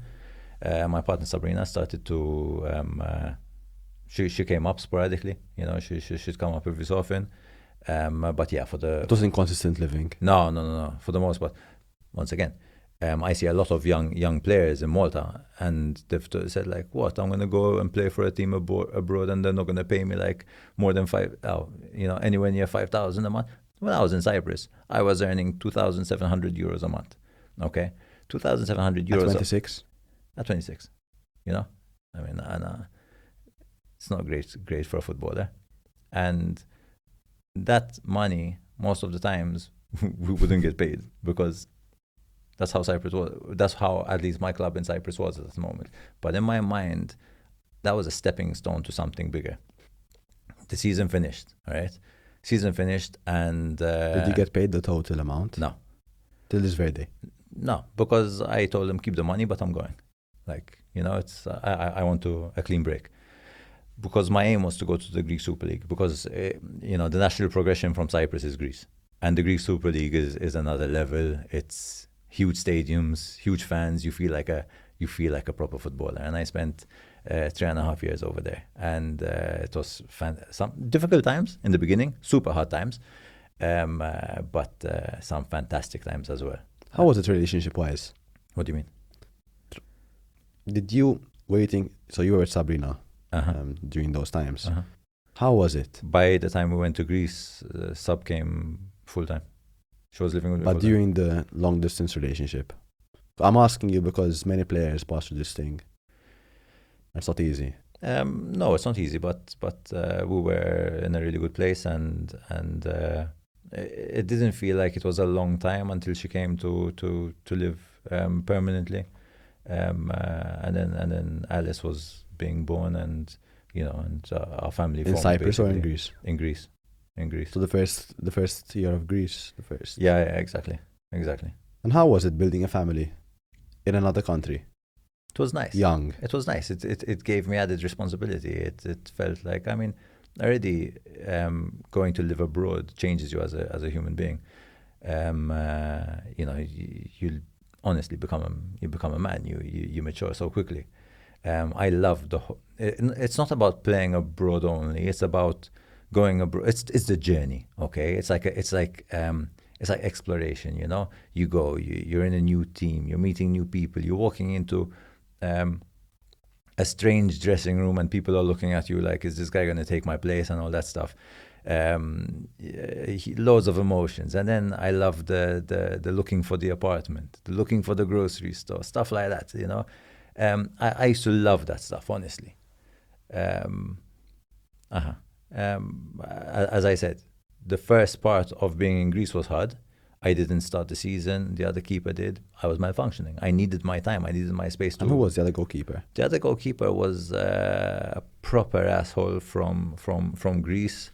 My partner Sabrina started to. She came up sporadically. You know, she'd come up every so often. But yeah, It wasn't consistent living. No. For the most part, once again, I see a lot of young players in Malta, and they've said, like, what, I'm going to go and play for a team abroad, and they're not going to pay me like more than anywhere near 5,000 a month. When I was in Cyprus, I was earning 2,700 euros a month. Okay, 2,700 euros. At 26? At 26, you know, I mean, it's not great for a footballer, and that money most of the times we wouldn't get paid, because that's how Cyprus was. That's how at least my club in Cyprus was at the moment. But in my mind, that was a stepping stone to something bigger. The season finished, all right? Season finished, and... Did you get paid the total amount? No. Till this very day? No, because I told them, keep the money, but I'm going. Like, you know, it's I want a clean break. Because my aim was to go to the Greek Super League, because, you know, the natural progression from Cyprus is Greece. And the Greek Super League is another level. It's huge stadiums, huge fans. You feel like a proper footballer. And I spent 3.5 years over there, and it was some difficult times in the beginning, super hard times, but some fantastic times as well. How was it relationship-wise? What do you mean? So you were with Sabrina during those times. How was it? By the time we went to Greece, Sub came full-time. She was living with me. But during the long-distance relationship? I'm asking you because many players pass through this thing. It's not easy. No, it's not easy, but we were in a really good place, and it didn't feel like it was a long time until she came to live permanently, and then Alice was being born, and you know, and our family in Cyprus or in Greece? In Greece. So the first year of Greece, Yeah, exactly. And how was it building a family in another country? It was nice. Young. It was nice. It gave me added responsibility. It felt like, I mean, already going to live abroad changes you as a human being. You know, you honestly become a man. You mature so quickly. I love it's not about playing abroad only. It's about going abroad. It's the journey. Okay, it's like exploration. You know, you go. You're in a new team. You're meeting new people. You're walking into a strange dressing room, and people are looking at you like, is this guy going to take my place, and all that stuff. Loads of emotions. And then I love the looking for the apartment, the looking for the grocery store, stuff like that, you know. I used to love that stuff, honestly. As I said, the first part of being in Greece was hard. I didn't start the season. The other keeper did. I was malfunctioning. I needed my time. I needed my space too. And who was the other goalkeeper? The other goalkeeper was a proper asshole from Greece.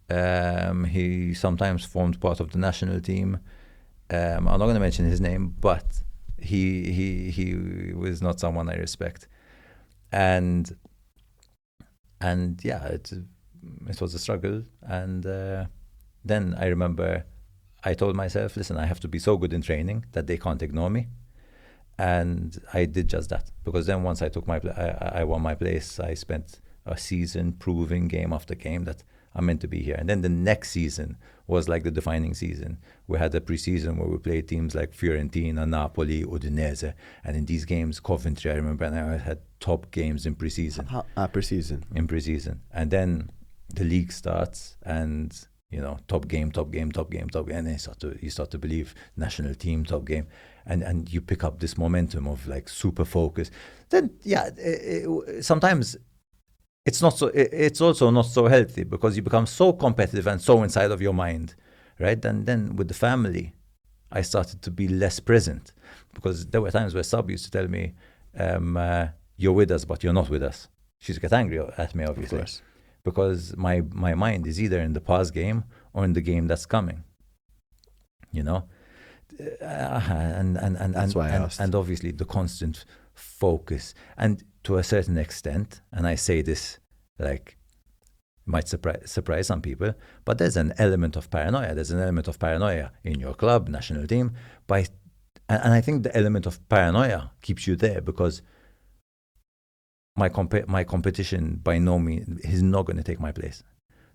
He sometimes formed part of the national team. I'm not going to mention his name, but he was not someone I respect. And yeah, it was a struggle. And then I remember I told myself, listen, I have to be so good in training that they can't ignore me. And I did just that. Because then once I took I won my place, I spent a season proving game after game that I'm meant to be here. And then the next season was like the defining season. We had a pre-season where we played teams like Fiorentina, Napoli, Udinese. And in these games, Coventry, I remember, and I had top games in pre-season. Pre-season? In pre-season. And then the league starts, and you know, top game, and then you start to believe national team, top game, and you pick up this momentum of like super focus. Then yeah, sometimes it's not so. It's also not so healthy, because you become so competitive and so inside of your mind, right? And then with the family, I started to be less present, because there were times where Sab used to tell me, you're with us, but you're not with us. She used to get angry at me, obviously, Of course. because my mind is either in the past game or in the game that's coming, you know? That's why I asked. And obviously the constant focus, and to a certain extent, and I say this like might surprise some people, but there's an element of paranoia. There's an element of paranoia in your club, national team, and I think the element of paranoia keeps you there, because my competition by no means is not going to take my place.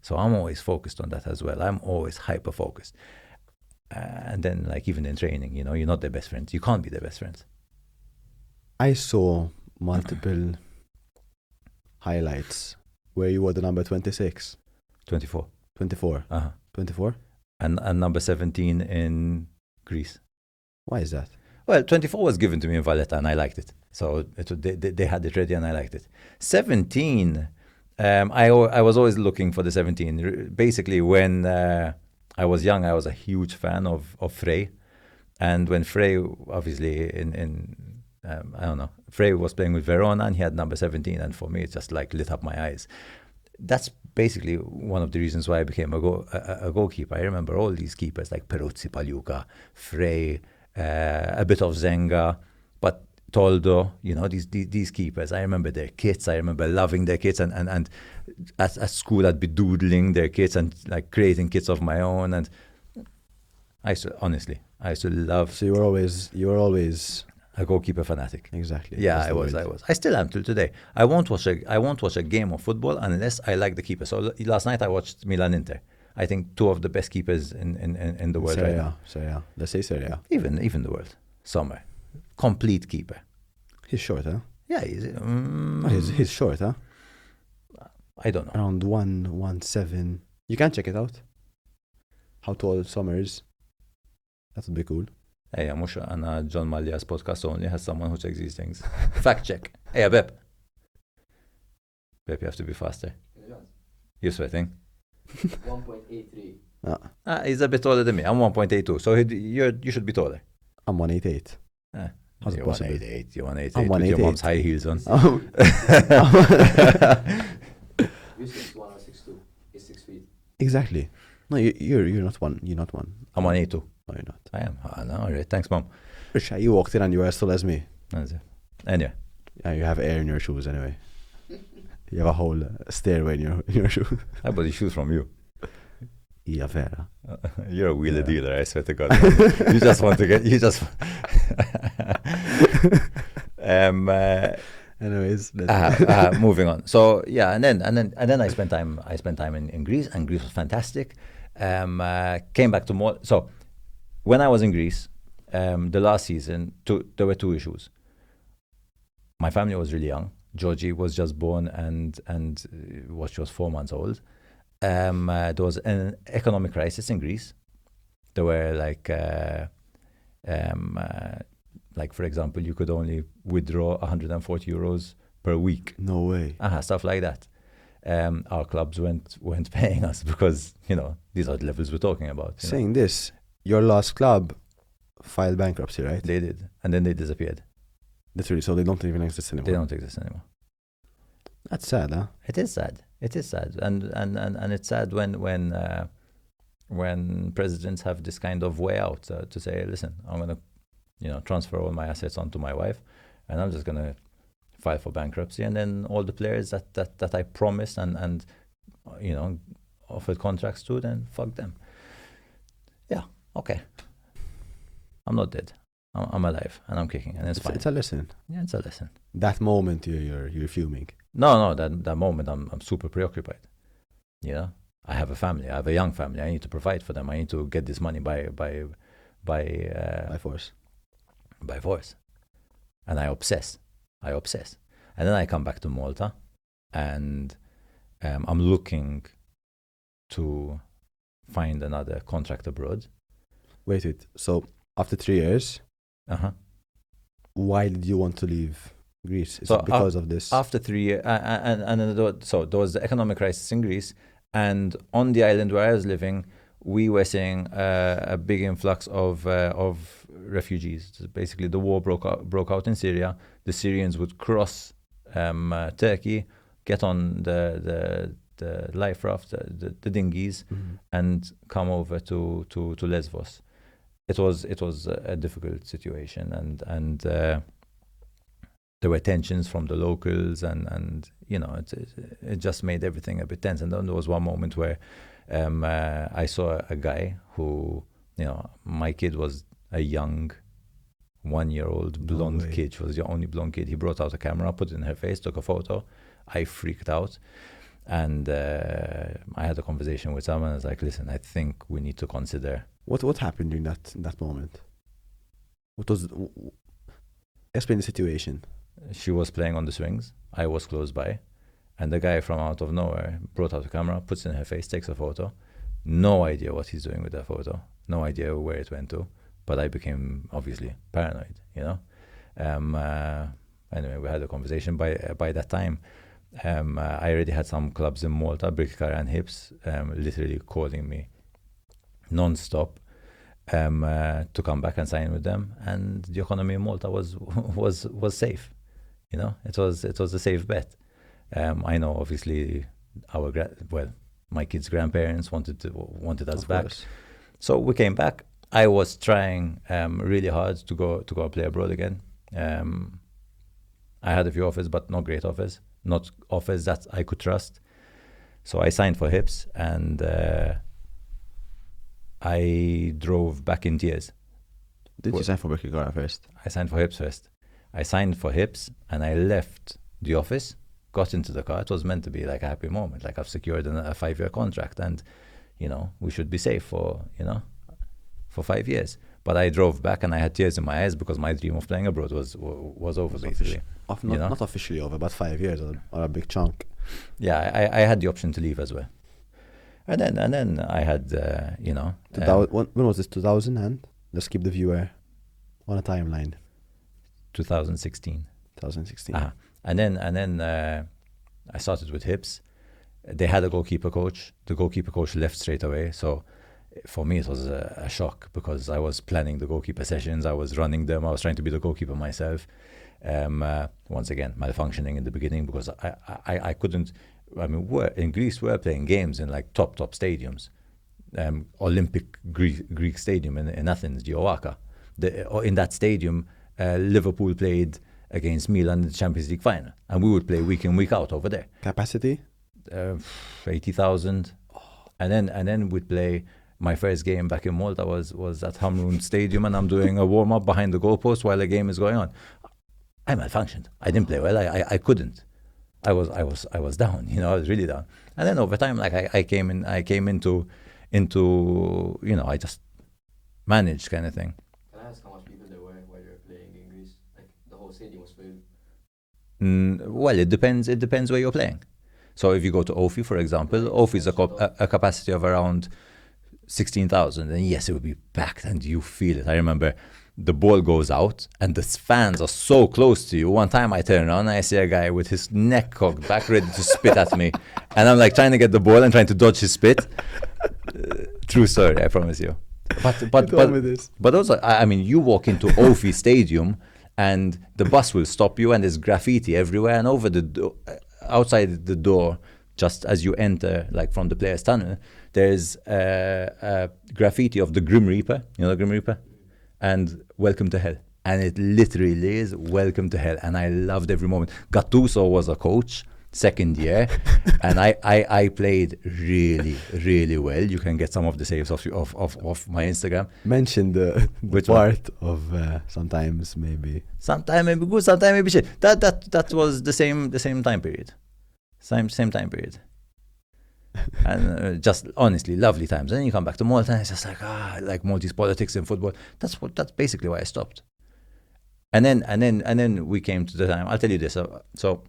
So I'm always focused on that as well. I'm always hyper focused. And then, like, even in training, you know, you're not their best friends. You can't be their best friends. I saw multiple highlights where you were the number 26. 24. 24. 24? And number 17 in Greece. Why is that? Well, 24 was given to me in Valletta, and I liked it. So they had it ready, and I liked it. 17, I was always looking for the 17. Basically, when I was young, I was a huge fan of Frey. And when Frey, obviously, I don't know, Frey was playing with Verona, and he had number 17. And for me, it just like lit up my eyes. That's basically one of the reasons why I became a goalkeeper. I remember all these keepers like Peruzzi, Pagliuca, Frey, a bit of Zenga, but Toldo, you know, these keepers. I remember their kits. I remember loving their kits, and at school I'd be doodling their kits and like creating kits of my own. And I used to love. So you were always a goalkeeper fanatic. Exactly. Yeah, I was. I still am till today. I won't watch a game of football unless I like the keeper. So last night I watched Milan Inter. I think two of the best keepers in the world right now. Serie A. Let's say Serie A. Even the world. Somewhere. Complete keeper. He's short, huh? Yeah, He's short, huh? I don't know. Around 117. You can check it out. How tall Sommer is. That would be cool. Hey, and John Malia's podcast only has someone who checks these things. Fact check. Hey, Beb. Beb, you have to be faster. You're sweating. 1.83. He's a bit taller than me. I'm 1.82, so you should be taller. I'm 188. How's it You're possible? 188. You're 188 I'm with your 188. mom's high heels on. You're 6'1" or 6'2". He's 6 feet. Exactly. No, you're not one. You're not one. I'm 182. No, you're not. I am. No, all right. Thanks, Mom. Risha, you walked in and you were as tall as me. That's it. Anyway. Yeah, you have air in your shoes anyway. You have a whole stairway in your shoes. I bought the shoes from you. Yeah, vera. You're a wheeler dealer, I swear to God. You just want to get. Anyways, moving on. So yeah, and then I spent time in Greece, and Greece was fantastic. Came back to Malta. So when I was in Greece, the last season, there were two issues. My family was really young. Georgie was just born, and she was 4 months old. There was an economic crisis in Greece. There were like for example, you could only withdraw 140 euros per week. no way. Stuff like that. Our clubs weren't paying us because, you know, these are the levels we're talking about. Saying this, your last club filed bankruptcy, right? They did, and then they disappeared. Literally, so they don't even exist anymore. They don't exist anymore. That's sad, huh? It is sad. It is sad, and it's sad when presidents have this kind of way out to say, listen, I'm gonna, you know, transfer all my assets onto my wife, and I'm just gonna file for bankruptcy, and then all the players that I promised and you know, offered contracts to, then fuck them. Yeah, okay. I'm not dead. I'm alive and I'm kicking, and it's fine. It's a lesson. Yeah, it's a lesson. That moment you're fuming. No, that moment I'm super preoccupied. You know, I have a family. I have a young family. I need to provide for them. I need to get this money by force. By force, and I obsess. And then I come back to Malta, and I'm looking to find another contract abroad. Wait. So after 3 years, why did you want to leave Greece? Is it because of this? After 3 years, so there was the economic crisis in Greece, and on the island where I was living we were seeing a big influx of refugees. So basically, the war broke out in Syria. The Syrians would cross Turkey, get on the life raft, the dinghies, and come over to Lesbos. It was a difficult situation, and there were tensions from the locals, and it just made everything a bit tense. And then there was one moment where I saw a guy who, my kid was a young 1-year-old blonde kid. She was the only blonde kid. He brought out a camera, put it in her face, took a photo. I freaked out. And I had a conversation with someone. I was like, listen, I think we need to consider. What happened during that moment? Explain the situation. She was playing on the swings. I was close by. And the guy from out of nowhere brought out a camera, puts it in her face, takes a photo. No idea what he's doing with that photo. No idea where it went to. But I became, obviously, paranoid, Anyway, we had a conversation. By that time, I already had some clubs in Malta, Brickcar and Hips, literally calling me non-stop to come back and sign with them. And the economy in Malta was safe. It was a safe bet. I know, obviously, my kids' grandparents wanted us back. So we came back. I was trying really hard to go play abroad again. I had a few offers, but not great offers, not offers that I could trust. So I signed for Hips, and I drove back in tears. Did you sign for Brickcar first? I signed for Hips first. I signed for Hips, and I left the office, got into the car. It was meant to be like a happy moment, like I've secured a 5-year contract, and we should be safe for 5 years. But I drove back, and I had tears in my eyes because my dream of playing abroad was over, basically. Not officially over, but 5 years are a big chunk. Yeah, I had the option to leave as well. And then I had, when was this? 2000? And let's keep the viewer on a timeline. 2016. 2016. And then I started with Hips. They had a goalkeeper coach. The goalkeeper coach left straight away. So for me, it was a shock because I was planning the goalkeeper sessions. I was running them. I was trying to be the goalkeeper myself. Once again, malfunctioning in the beginning because I couldn't. In Greece, we're playing games in like top stadiums. Olympic Greek stadium in Athens, the Oaka. In that stadium, Liverpool played against Milan in the Champions League final, and we would play week in, week out over there. Capacity? 80,000. And then we'd play. My first game back in Malta was at Hamrun Stadium, and I'm doing a warm up behind the goalpost while the game is going on. I malfunctioned. I didn't play well. I couldn't. I was down. I was really down. And then over time, like I came into I just managed kind of thing. Can I ask how much people there were while you were playing in Greece? Like the whole stadium was filled. Well, it depends. It depends where you're playing. So if you go to Ofi, for example, Ofi is a capacity of around 16,000, and yes, it would be packed, and you feel it. I remember the ball goes out, and the fans are so close to you. One time I turn around, and I see a guy with his neck cocked back, ready to spit at me, and I'm like trying to get the ball and trying to dodge his spit. True story, I promise you. But also, you walk into Ofi Stadium, and the bus will stop you, and there's graffiti everywhere, and over outside the door, just as you enter, like from the players' tunnel, there's a graffiti of the Grim Reaper. You know the Grim Reaper? And Welcome to Hell. And it literally is Welcome to Hell. And I loved every moment. Gattuso was a coach, second year, and I played really, really well. You can get some of the saves off my Instagram. Mention the part of sometimes maybe. Sometime maybe good, sometime maybe shit. That was the same time period. Same time period. And just honestly lovely times. And then you come back to Malta, and it's just like Maltese politics and football. That's basically why I stopped. And then we came to the time. I'll tell you this. So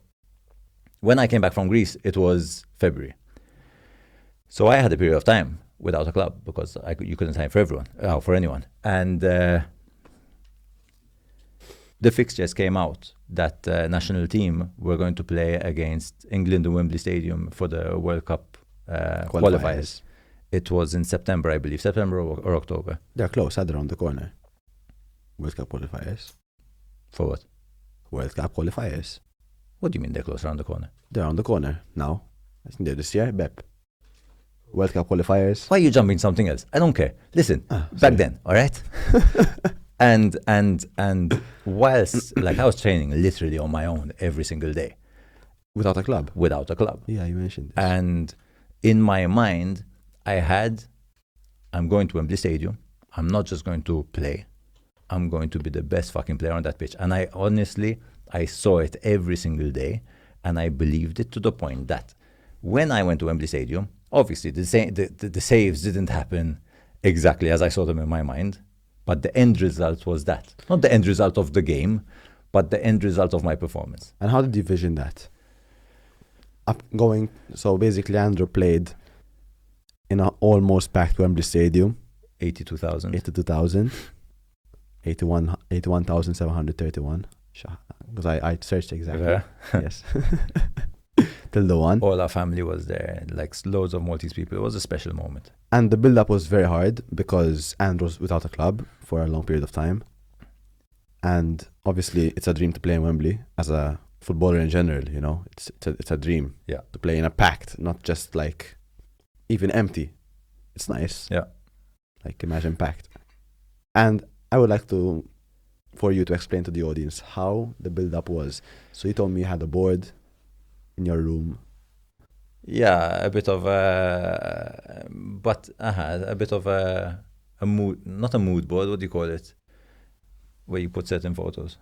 when I came back from Greece, it was February. So I had a period of time without a club because you couldn't sign for anyone. And the fixtures came out that national team were going to play against England in Wembley Stadium for the World Cup qualifiers It was in September, I believe, September or October. They're close, they're around the corner. World Cup qualifiers. For what? World Cup qualifiers. What do you mean they're close around the corner? They're around the corner now. I think they're this year, Bep. World Cup qualifiers. Why are you jumping something else? I don't care. Listen, back then, all right? and whilst, like, I was training literally on my own every single day. Without a club? Without a club. Yeah, you mentioned this. And in my mind, I'm going to Wembley Stadium. I'm not just going to play. I'm going to be the best fucking player on that pitch. And I saw it every single day, and I believed it to the point that when I went to Wembley Stadium, obviously the saves didn't happen exactly as I saw them in my mind, but the end result was that. Not the end result of the game, but the end result of my performance. And how did you vision that? So basically Andrew played in an almost packed Wembley Stadium. 82,000. 81,731. Because I searched exactly. Yeah. Yes. Till the one. All our family was there, like loads of Maltese people. It was a special moment. And the build-up was very hard because Andrew was without a club for a long period of time. And obviously it's a dream to play in Wembley as a footballer in general, you know. It's a dream. Yeah. To play in a packed, not just like even empty. It's nice. Yeah. Like imagine packed. And I would like for you to explain to the audience how the build-up was. So you told me you had a board in your room. Yeah, a bit of a mood, not a mood board. What do you call it? Where you put certain photos.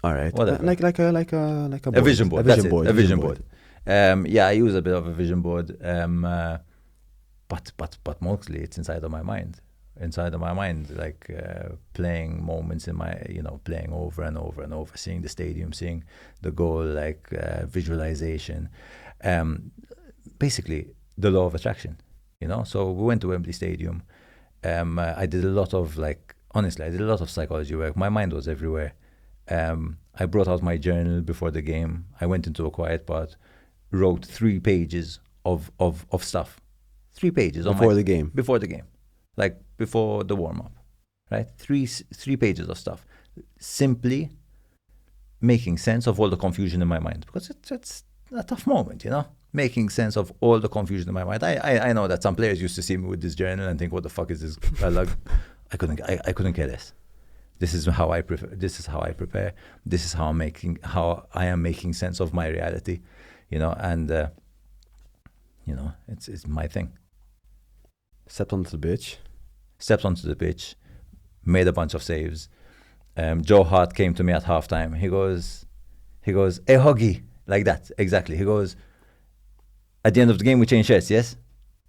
All right. Whatever. Like a board. A vision board. A vision board. Yeah, I use a bit of a vision board. But mostly it's inside of my mind. Like playing moments in my, playing over and over and over, seeing the stadium, seeing the goal, like visualization. Basically, the law of attraction, So we went to Wembley Stadium. I did a lot of psychology work. My mind was everywhere. I brought out my journal before the game. I went into a quiet part, wrote 3 pages of stuff. 3 pages before the game. Before the game. Like before the warm-up, right? 3 pages of stuff, simply making sense of all the confusion in my mind, because it's a tough moment, making sense of all the confusion in my mind. I know that some players used to see me with this journal and think, what the fuck is this? I couldn't care less. This is how I prepare. This is how I am making sense of my reality, and it's my thing. Stepped onto the pitch, made a bunch of saves. Joe Hart came to me at halftime. He goes, hey Hoggy, like that, exactly. He goes, at the end of the game we change shirts, yes?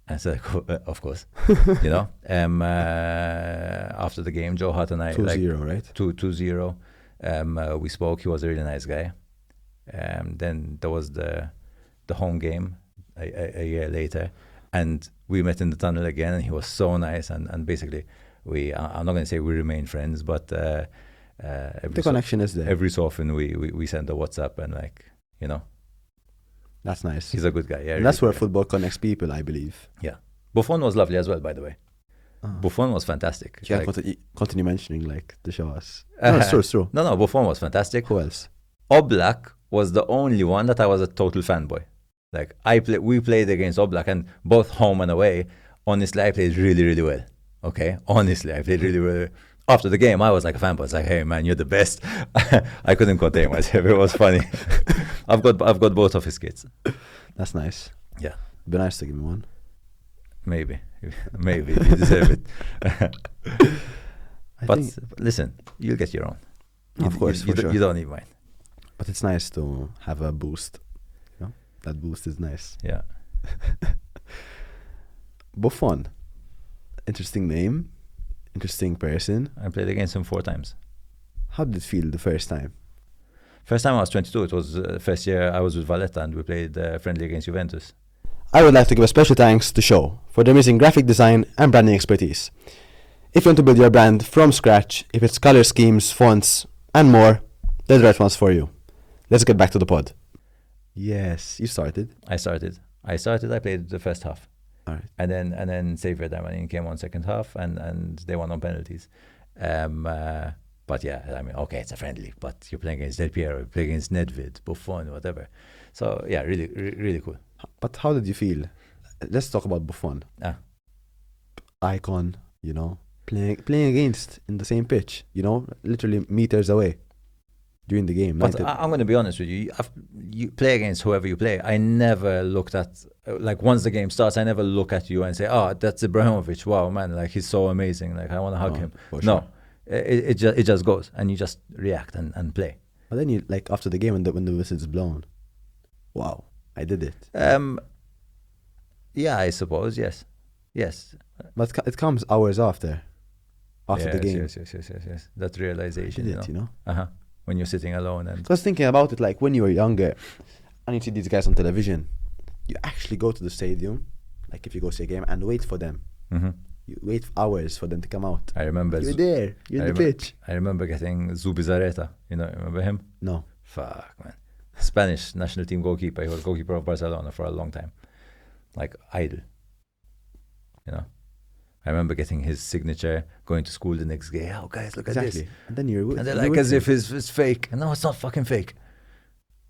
I said, of course. After the game, Joe Hart and I 2-0, right? 2-0. We spoke. He was a really nice guy. Then there was the home game a year later. And we met in the tunnel again, and he was so nice. And basically, I'm not going to say we remain friends, but the connection is there. Every so often, we send a WhatsApp and That's nice. He's a good guy. Yeah, and that's where football connects people, I believe. Yeah. Buffon was lovely as well, by the way. Buffon was fantastic. You can continue mentioning, to show us. No, it's true. No, Buffon was fantastic. Who else? Oblak was the only one that I was a total fanboy. We played against Oblak, and both home and away, honestly, I played really, really well. Okay? Honestly, I played really, really well. After the game, I was like a fanboy. I was like, hey, man, you're the best. I couldn't contain myself. It was funny. I've got both of his kids. That's nice. Yeah. It'd be nice to give me one. Maybe. You deserve it. But listen, you'll get your own. Of course, for sure. You don't need mine. But it's nice to have a boost. That boost is nice. Yeah. Buffon. Interesting name. Interesting person. I played against him 4 times. How did it feel the first time? First time I was 22. It was first year I was with Valletta, and we played friendly against Juventus. I would like to give a special thanks to Show for their amazing graphic design and branding expertise. If you want to build your brand from scratch, if it's color schemes, fonts, and more, they're the right ones for you. Let's get back to the pod. Yes, you started. I started. I played the first half. All right. And then Xavier Darmanin came on second half, and they won on penalties. But yeah, I mean, okay, it's a friendly, but you're playing against Del Piero, you're playing against Nedved, Buffon, whatever. So yeah, really, really cool. But how did you feel? Let's talk about Buffon. Icon, you know, playing against in the same pitch, you know, literally meters away during the game. But I'm going to be honest with you. You play against whoever you play. I never looked at, like, once the game starts, I never look at you and say, oh, that's Ibrahimovic. Wow, man, like, he's so amazing. Like, I want to hug him. Sure. No, it just goes, and you just react and play. But then you, like, after the game, when the whistle is blown, wow, I did it. Yeah, I suppose, yes. But it comes hours after the game. Yes. That realization, I did it, you know? When you're sitting alone. And I was thinking about it, like, when you were younger and you see these guys on television, you actually go to the stadium, like if you go see a game, and wait for them. Mm-hmm. You wait for hours for them to come out. I remember. You're there. You're in the pitch. I remember getting Zubizarreta. You know, remember him? No. Fuck, man. Spanish national team goalkeeper. He was goalkeeper of Barcelona for a long time. Like, idol. You know? I remember getting his signature, going to school the next day. Oh, guys, look at this. And then you're with And they're like, as if it's fake. No, it's not fucking fake.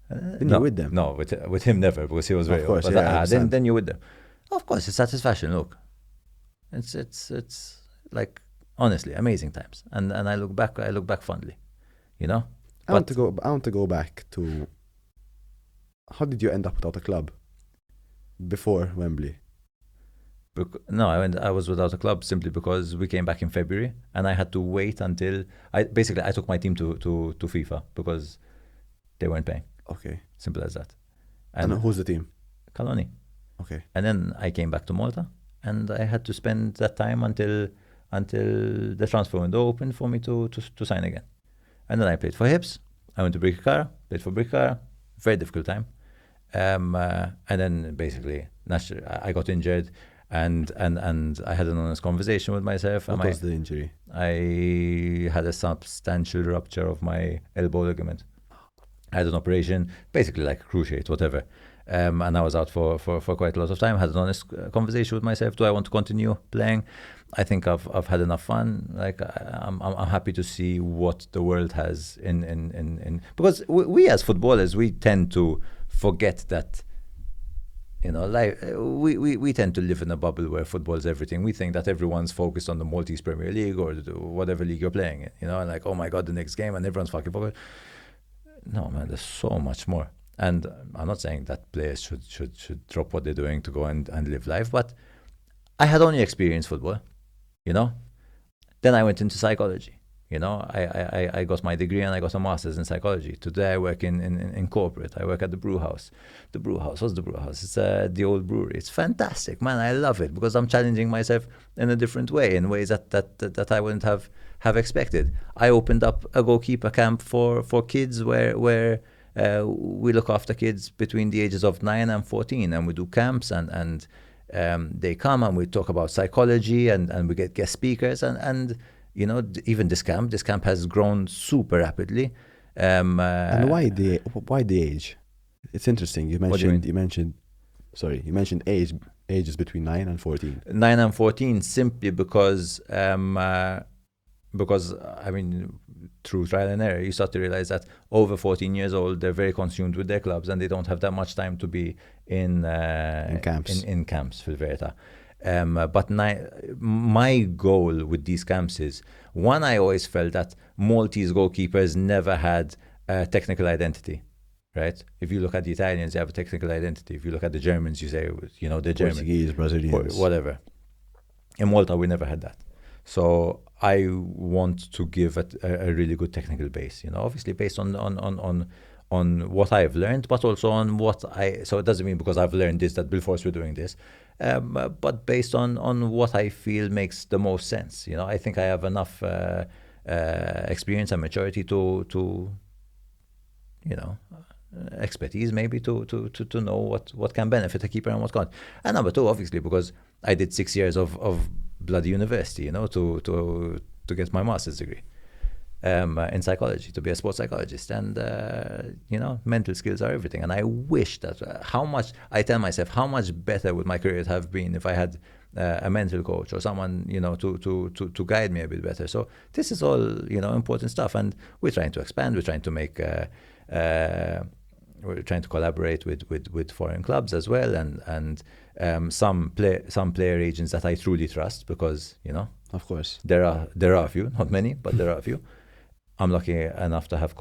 Then you're with them. No, with him never, because he was very Of course, old. yeah, Then you're with them. Of course, it's satisfaction. Look, it's like, honestly, amazing times. And I look back fondly, you know. I want to go back to, how did you end up without a club before Wembley? No, I was without a club simply because we came back in February, and I had to wait until I took my team to FIFA because they weren't paying. Okay. Simple as that. And who's the team? Caloni. Okay. And then I came back to Malta, and I had to spend that time until the transfer window opened for me to sign again. And then I played for Hibs. I went to Brickcara, played for Brickcara. Very difficult time. And then basically I got injured. And I had an honest conversation with myself. What was the injury? I had a substantial rupture of my elbow ligament. I had an operation, basically like a cruciate, whatever. And I was out for quite a lot of time. Had an honest conversation with myself. Do I want to continue playing? I think I've had enough fun. Like, I'm happy to see what the world has in because we as footballers, we tend to forget that. You know, like we tend to live in a bubble where football is everything. We think that everyone's focused on the Maltese Premier League or whatever league you're playing in. You know, and like, oh my God, the next game, and everyone's fucking focused. No, man, there's so much more. And I'm not saying that players should drop what they're doing to go and live life, but I had only experienced football. You know, then I went into psychology. You know, I got my degree and I got a master's in psychology. Today I work in corporate. I work at the brew house. The brew house, what's the brew house? It's the old brewery. It's fantastic, man. I love it because I'm challenging myself in a different way, in ways that I wouldn't have expected. I opened up a goalkeeper camp for kids where we look after kids between the ages of 9 and 14, and we do camps and they come and we talk about psychology and we get guest speakers and you know, even this camp has grown super rapidly. And why the age? It's interesting. You mentioned ages between 9 and 14. 9 and 14 simply because I mean, through trial and error, you start to realize that over 14 years old, they're very consumed with their clubs and they don't have that much time to be in camps. In camps for Valletta. But my goal with these camps is, one, I always felt that Maltese goalkeepers never had a technical identity, right? If you look at the Italians, they have a technical identity. If you look at the Germans, you say, you know, they're German. Portuguese, Brazilians. Whatever. In Malta, we never had that. So I want to give a really good technical base, you know, obviously based on what I've learned, but also on so it doesn't mean because I've learned this that Bilforce we're doing this, but based on what I feel makes the most sense. You know, I think I have enough experience and maturity to you know, expertise maybe to know what can benefit a keeper and what can't. And number two, obviously, because I did 6 years of bloody university, you know, to get my master's degree. in psychology, to be a sports psychologist. And, mental skills are everything. And I wish that I tell myself, how much better would my career have been if I had a mental coach or someone, to guide me a bit better. So this is all, important stuff. And we're trying to expand. We're trying to make, we're trying to collaborate with foreign clubs as well. And some player agents that I truly trust because, Of course. there are a few, not many, but there are a few. I'm lucky enough to have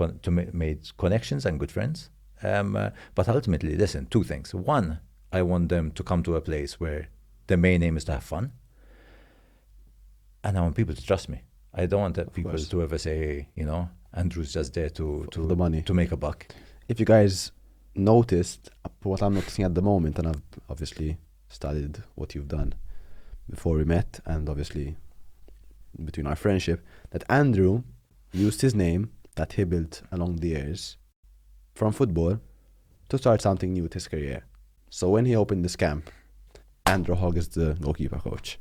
made connections and good friends. But ultimately, listen, two things. One, I want them to come to a place where the main aim is to have fun. And I want people to trust me. I don't want people to ever say, Andrew's just there to the money, to make a buck. If you guys noticed what I'm noticing at the moment, and I've obviously studied what you've done before we met, and obviously between our friendship, that Andrew used his name that he built along the years from football to start something new with his career. So when he opened this camp, Andrew Hogg is the goalkeeper coach.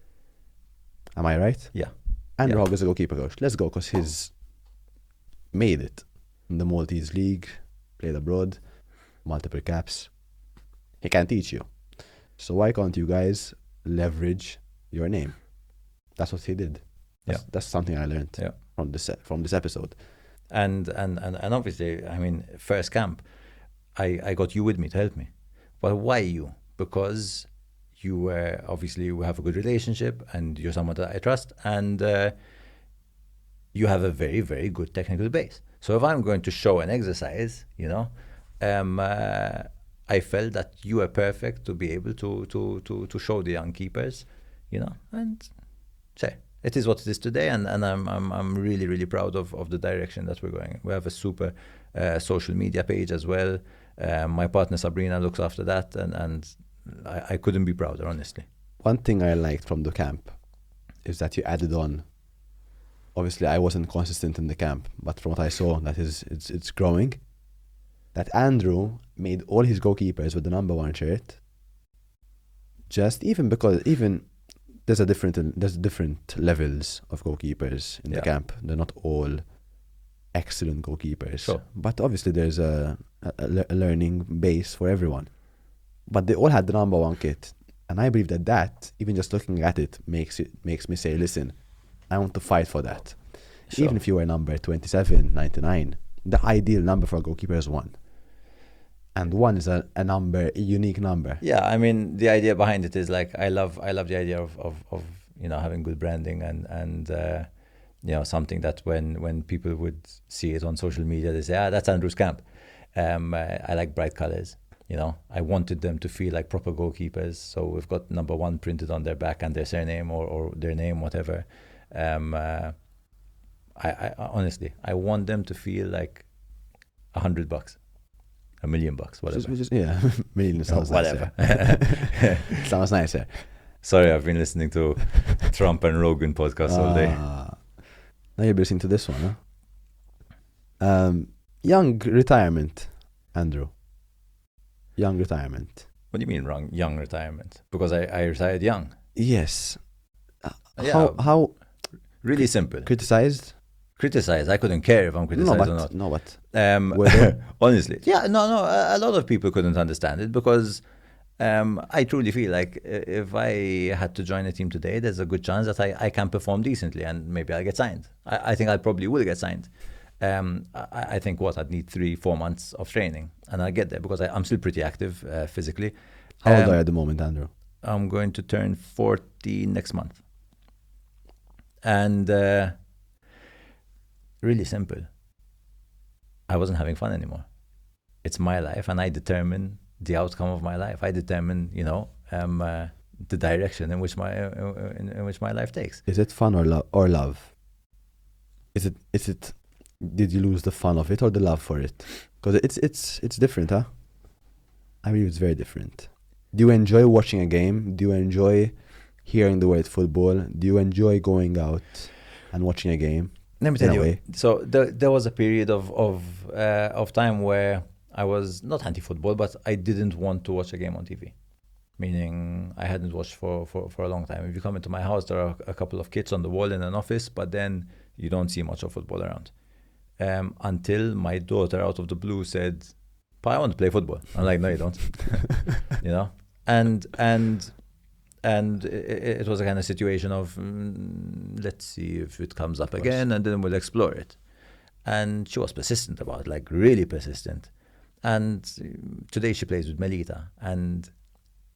Am I right? Yeah. Andrew Hogg is a goalkeeper coach. Let's go, because he's made it in the Maltese league, played abroad, multiple caps. He can teach you. So why can't you guys leverage your name? That's what he did. That's something I learned from this episode. And obviously, I mean, first camp, I got you with me to help me. But why you? Because you were, obviously, we have a good relationship and you're someone that I trust, and you have a very, very good technical base. So if I'm going to show an exercise, I felt that you were perfect to be able to show the young keepers, and say it is what it is today, and I'm really, really proud of the direction that we're going. We have a super social media page as well. My partner Sabrina looks after that, and I couldn't be prouder, honestly. One thing I liked from the camp is that you added on. Obviously, I wasn't consistent in the camp, but from what I saw, that it's growing. That Andrew made all his goalkeepers with the number 1 shirt. Because there's different levels of goalkeepers in the camp. They're not all excellent goalkeepers. Sure. But obviously there's a learning base for everyone. But they all had the number 1 kit. And I believe that even just looking at it makes me say, listen, I want to fight for that. Sure. Even if you were number 27, 99, the ideal number for a goalkeeper is 1. And 1 is a unique number. Yeah, I mean, the idea behind it is like, I love the idea of having good branding and something that when people would see it on social media, they say, that's Andrew's camp. I like bright colors. I wanted them to feel like proper goalkeepers. So we've got number 1 printed on their back and their surname or their name, whatever. I honestly, I want them to feel like $100, $1 million, whatever. $1 million sounds whatever. Nicer. Sounds nicer. Sorry, I've been listening to Trump and Rogan podcasts all day. Now you're listening to this one, huh? Young retirement, Andrew. Young retirement. What do you mean wrong? Young retirement? Because I retired young. Yes. How? Really simple. Criticized? Criticized. I couldn't care if I'm criticized or not. No, but honestly, a lot of people couldn't understand it because I truly feel like if I had to join a team today, there's a good chance that I can perform decently and maybe I'll get signed. I think I probably will get signed. I think I'd need 3-4 months of training and I'll get there because I'm still pretty active physically. How old are you at the moment, Andrew? I'm going to turn 40 next month. And really simple. I wasn't having fun anymore. It's my life and I determine the outcome of my life. I determine, the direction in which my life takes. Is it fun or love? Is it did you lose the fun of it or the love for it? Because it's different, huh? I believe it's very different. Do you enjoy watching a game? Do you enjoy hearing the word football? Do you enjoy going out and watching a game? Let me tell you. So there was a period of time where I was not anti-football, but I didn't want to watch a game on TV. Meaning I hadn't watched for a long time. If you come into my house, there are a couple of kits on the wall in an office, but then you don't see much of football around. until my daughter out of the blue said, "Pa, I want to play football." I'm like, "No, you don't." You know, and it was a kind of situation of let's see if it comes up again, and then we'll explore it. And she was persistent about it, like really persistent. And today she plays with Melita, and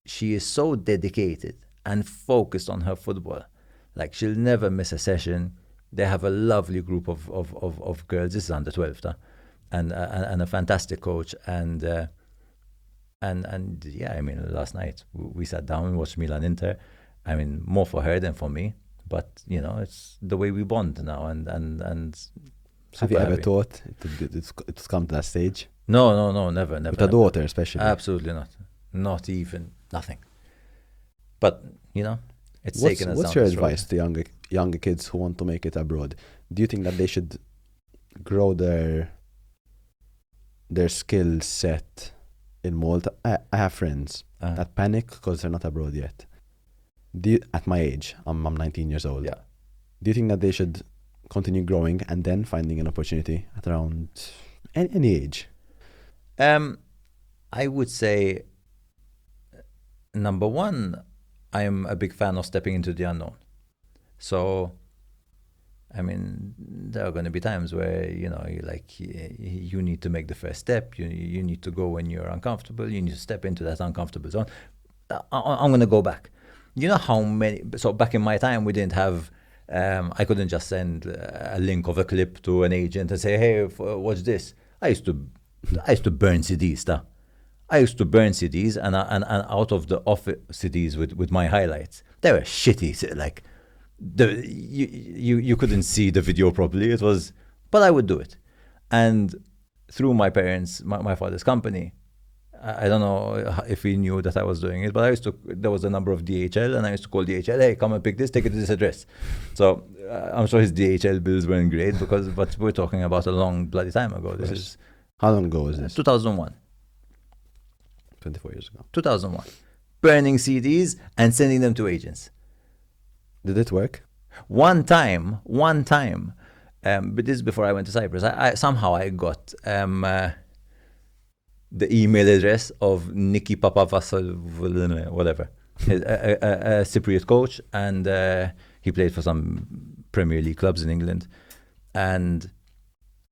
she is so dedicated and focused on her football. Like, she'll never miss a session. They have a lovely group of girls. This is under 12, and a fantastic coach. And yeah, I mean, last night we sat down and watched Milan Inter. I mean, more for her than for me. But you know, it's the way we bond now. And have you ever thought it's come to that stage? No, never. With a daughter, especially. Absolutely not. Not even nothing. But you know, it's taken us. What's your advice to younger kids who want to make it abroad? Do you think that they should grow their skill set in Malta? I have friends that panic because they're not abroad yet. At my age, I'm 19 years old. Yeah. Do you think that they should continue growing and then finding an opportunity at around any age? I would say, number one, I am a big fan of stepping into the unknown. So, I mean, there are going to be times where, you know, you need to make the first step. You need to go when you're uncomfortable. You need to step into that uncomfortable zone. I'm going to go back. You know how many... So back in my time, we didn't have... I couldn't just send a link of a clip to an agent and say, "Hey, watch this." I used to burn CDs. I used to burn CDs, and out of the off CDs with my highlights, they were shitty. Like you couldn't see the video properly. It was, but I would do it, and through my parents, my father's company. I don't know if he knew that I was doing it, but there was a number of DHL, and I used to call DHL, "Hey, come and pick this, take it to this address." So I'm sure his DHL bills weren't great but we're talking about a long bloody time ago. This is how long ago was this? 2001. 24 years ago. 2001. Burning CDs and sending them to agents. Did it work? One time. But this is before I went to Cyprus. I somehow got the email address of Nicky Papavassal, whatever, a Cypriot coach, and he played for some Premier League clubs in England. And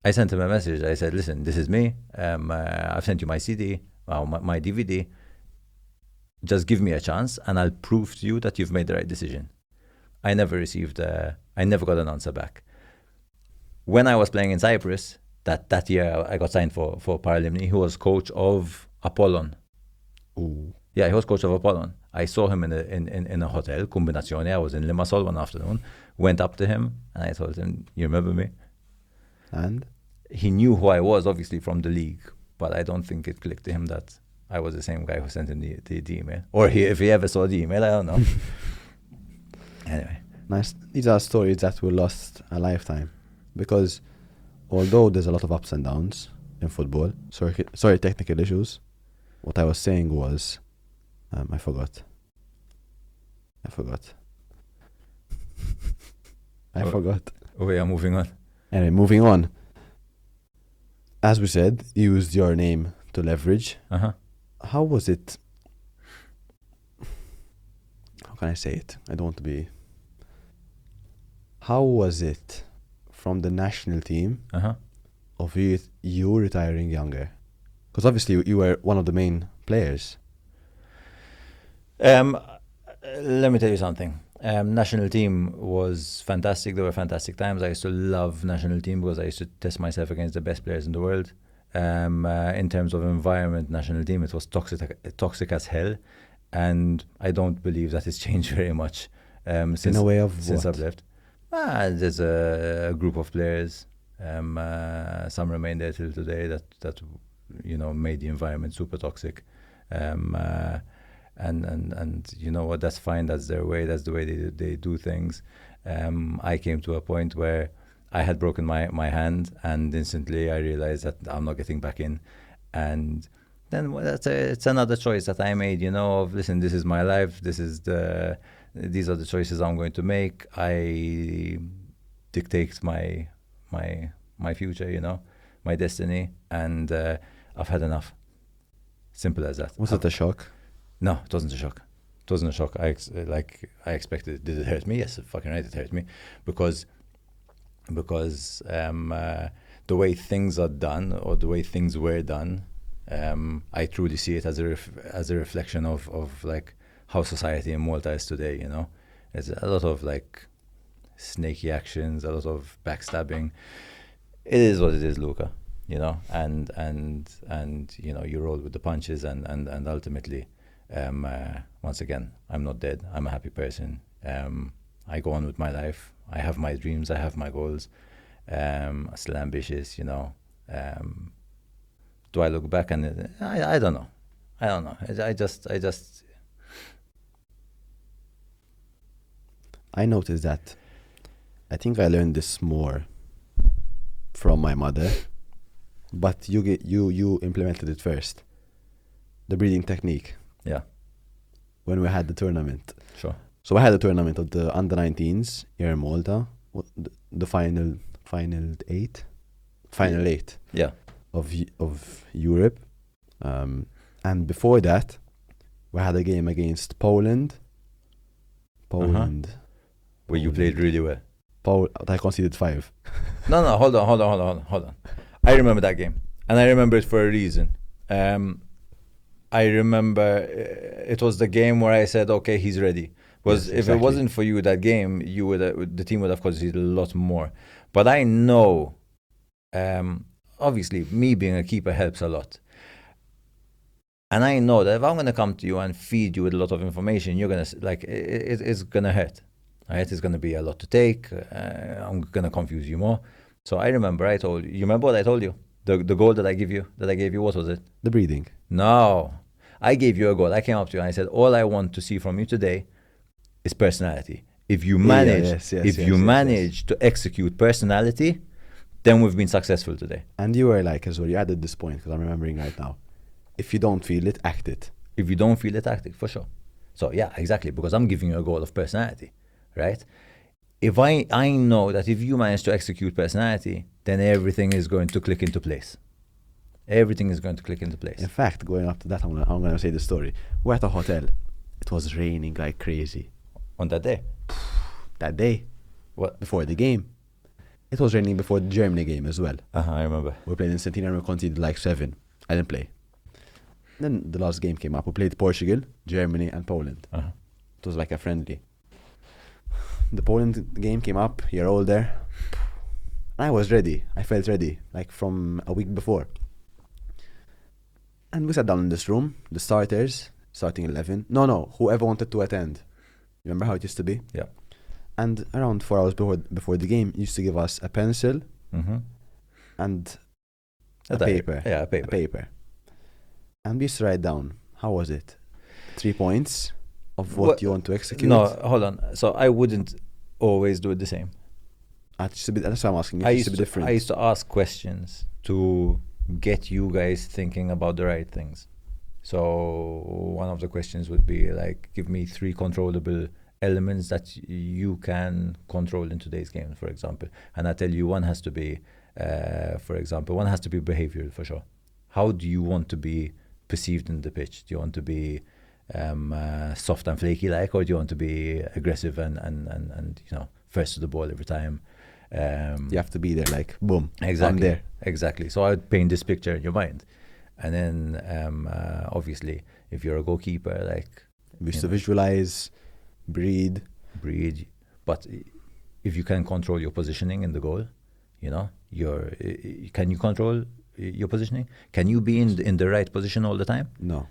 I sent him a message. I said, "Listen, this is me. I've sent you my CD, my DVD. Just give me a chance, and I'll prove to you that you've made the right decision." I never got an answer back. When I was playing in Cyprus, that year I got signed for Paralimni. He was coach of Apollon. Ooh. Yeah, he was coach of Apollon. I saw him in a hotel, Combinazione. I was in Limassol one afternoon, went up to him, and I told him, "You remember me?" And? He knew who I was, obviously, from the league, but I don't think it clicked to him that I was the same guy who sent him the email. Or if he ever saw the email, I don't know. Anyway. Nice. These are stories that will last a lifetime. Because although there's a lot of ups and downs in football, sorry, technical issues, what I was saying was, I forgot. I forgot. Oh, yeah, moving on. Anyway, moving on. As we said, you used your name to leverage. How was it? How can I say it? I don't want to be... How was it from the national team of you retiring younger? Because obviously you were one of the main players. Let me tell you something. National team was fantastic. There were fantastic times. I used to love national team because I used to test myself against the best players in the world. In terms of environment, national team, it was toxic as hell. And I don't believe that it's changed very much since I've left. There's a group of players. Some remain there till today that made the environment super toxic. And you know what? That's fine. That's their way. That's the way they do things. I came to a point where I had broken my hand, and instantly I realized that I'm not getting back in. And then it's another choice that I made. Of listen, this is my life. These are the choices I'm going to make. I dictate my my future, you know, my destiny, and I've had enough. Simple as that. Was it a shock? No, it wasn't a shock. It wasn't a shock. I expected. Did it hurt me? Yes, fucking right, it hurt me, because the way things are done, or the way things were done, I truly see it as a reflection of like how society in Malta is today. You know, there's a lot of like snaky actions, a lot of backstabbing. It is what it is, Luca. You know, and you know, you roll with the punches, and ultimately, once again, I'm not dead. I'm a happy person. I go on with my life. I have my dreams. I have my goals. I'm still ambitious, you know. Do I look back and I don't know. I don't know. I just. I noticed that. I think I learned this more from my mother, but you implemented it first. The breathing technique. Yeah. When we had the tournament. Sure. So I had a tournament of the under-19s here in Malta. The final eight. Yeah. Of Europe, and before that, we had a game against Poland. Where you played really well. I conceded 5. No, hold on. I remember that game, and I remember it for a reason. I remember it was the game where I said, "Okay, he's ready." Because Yes, if exactly. it wasn't for you that game, the team would have conceded a lot more. But I know, obviously, me being a keeper helps a lot. And I know that if I'm going to come to you and feed you with a lot of information, you're going to, like, it's going to hurt. Right? It's going to be a lot to take. I'm going to confuse you more. So I remember I told you. You remember what I told you? The goal that I gave you, what was it? The breathing. No. I gave you a goal. I came up to you and I said, all I want to see from you today is personality. If you manage, manage to execute personality, then we've been successful today. And you were like as well. You added this point because I'm remembering right now. If you don't feel it, act it. If you don't feel it, act it, for sure. So yeah, exactly, because I'm giving you a goal of personality, right? If I know that if you manage to execute personality, then everything is going to click into place. Everything is going to click into place. In fact, going up to that, I'm gonna say the story. We're at a hotel. It was raining like crazy. On that day? That day. What? Before the game. It was raining before the Germany game as well. I remember. We played in Centenary and we conceded like 7. I didn't play. Then the last game came up. We played Portugal, Germany and Poland. It was like a friendly. The Poland game came up, you're all there. I was ready. I felt ready, like from a week before. And we sat down in this room, the starters, starting 11. No, whoever wanted to attend. Remember how it used to be? Yeah. And around 4 hours before the game, used to give us a pencil and a paper. Yeah, a paper. A paper. And we used to write down, how was it? 3 points of what you want to execute. No, hold on. So I wouldn't always do it the same. That's why I'm asking. It used to be different. I used to ask questions to get you guys thinking about the right things. So one of the questions would be like, give me 3 controllable elements that you can control in today's game, for example. And I tell you, one has to be, for example, one has to be behavioral for sure. How do you want to be perceived in the pitch? Do you want to be soft and flaky like, or do you want to be aggressive and you know, first to the ball every time? You have to be there, like boom. Exactly. I'm there. Exactly. So I would paint this picture in your mind, and then obviously, if you're a goalkeeper, like We used to visualize, breathe. But if you can control your positioning in the goal, you know, can you control your positioning? Can you be in the right position all the time? No.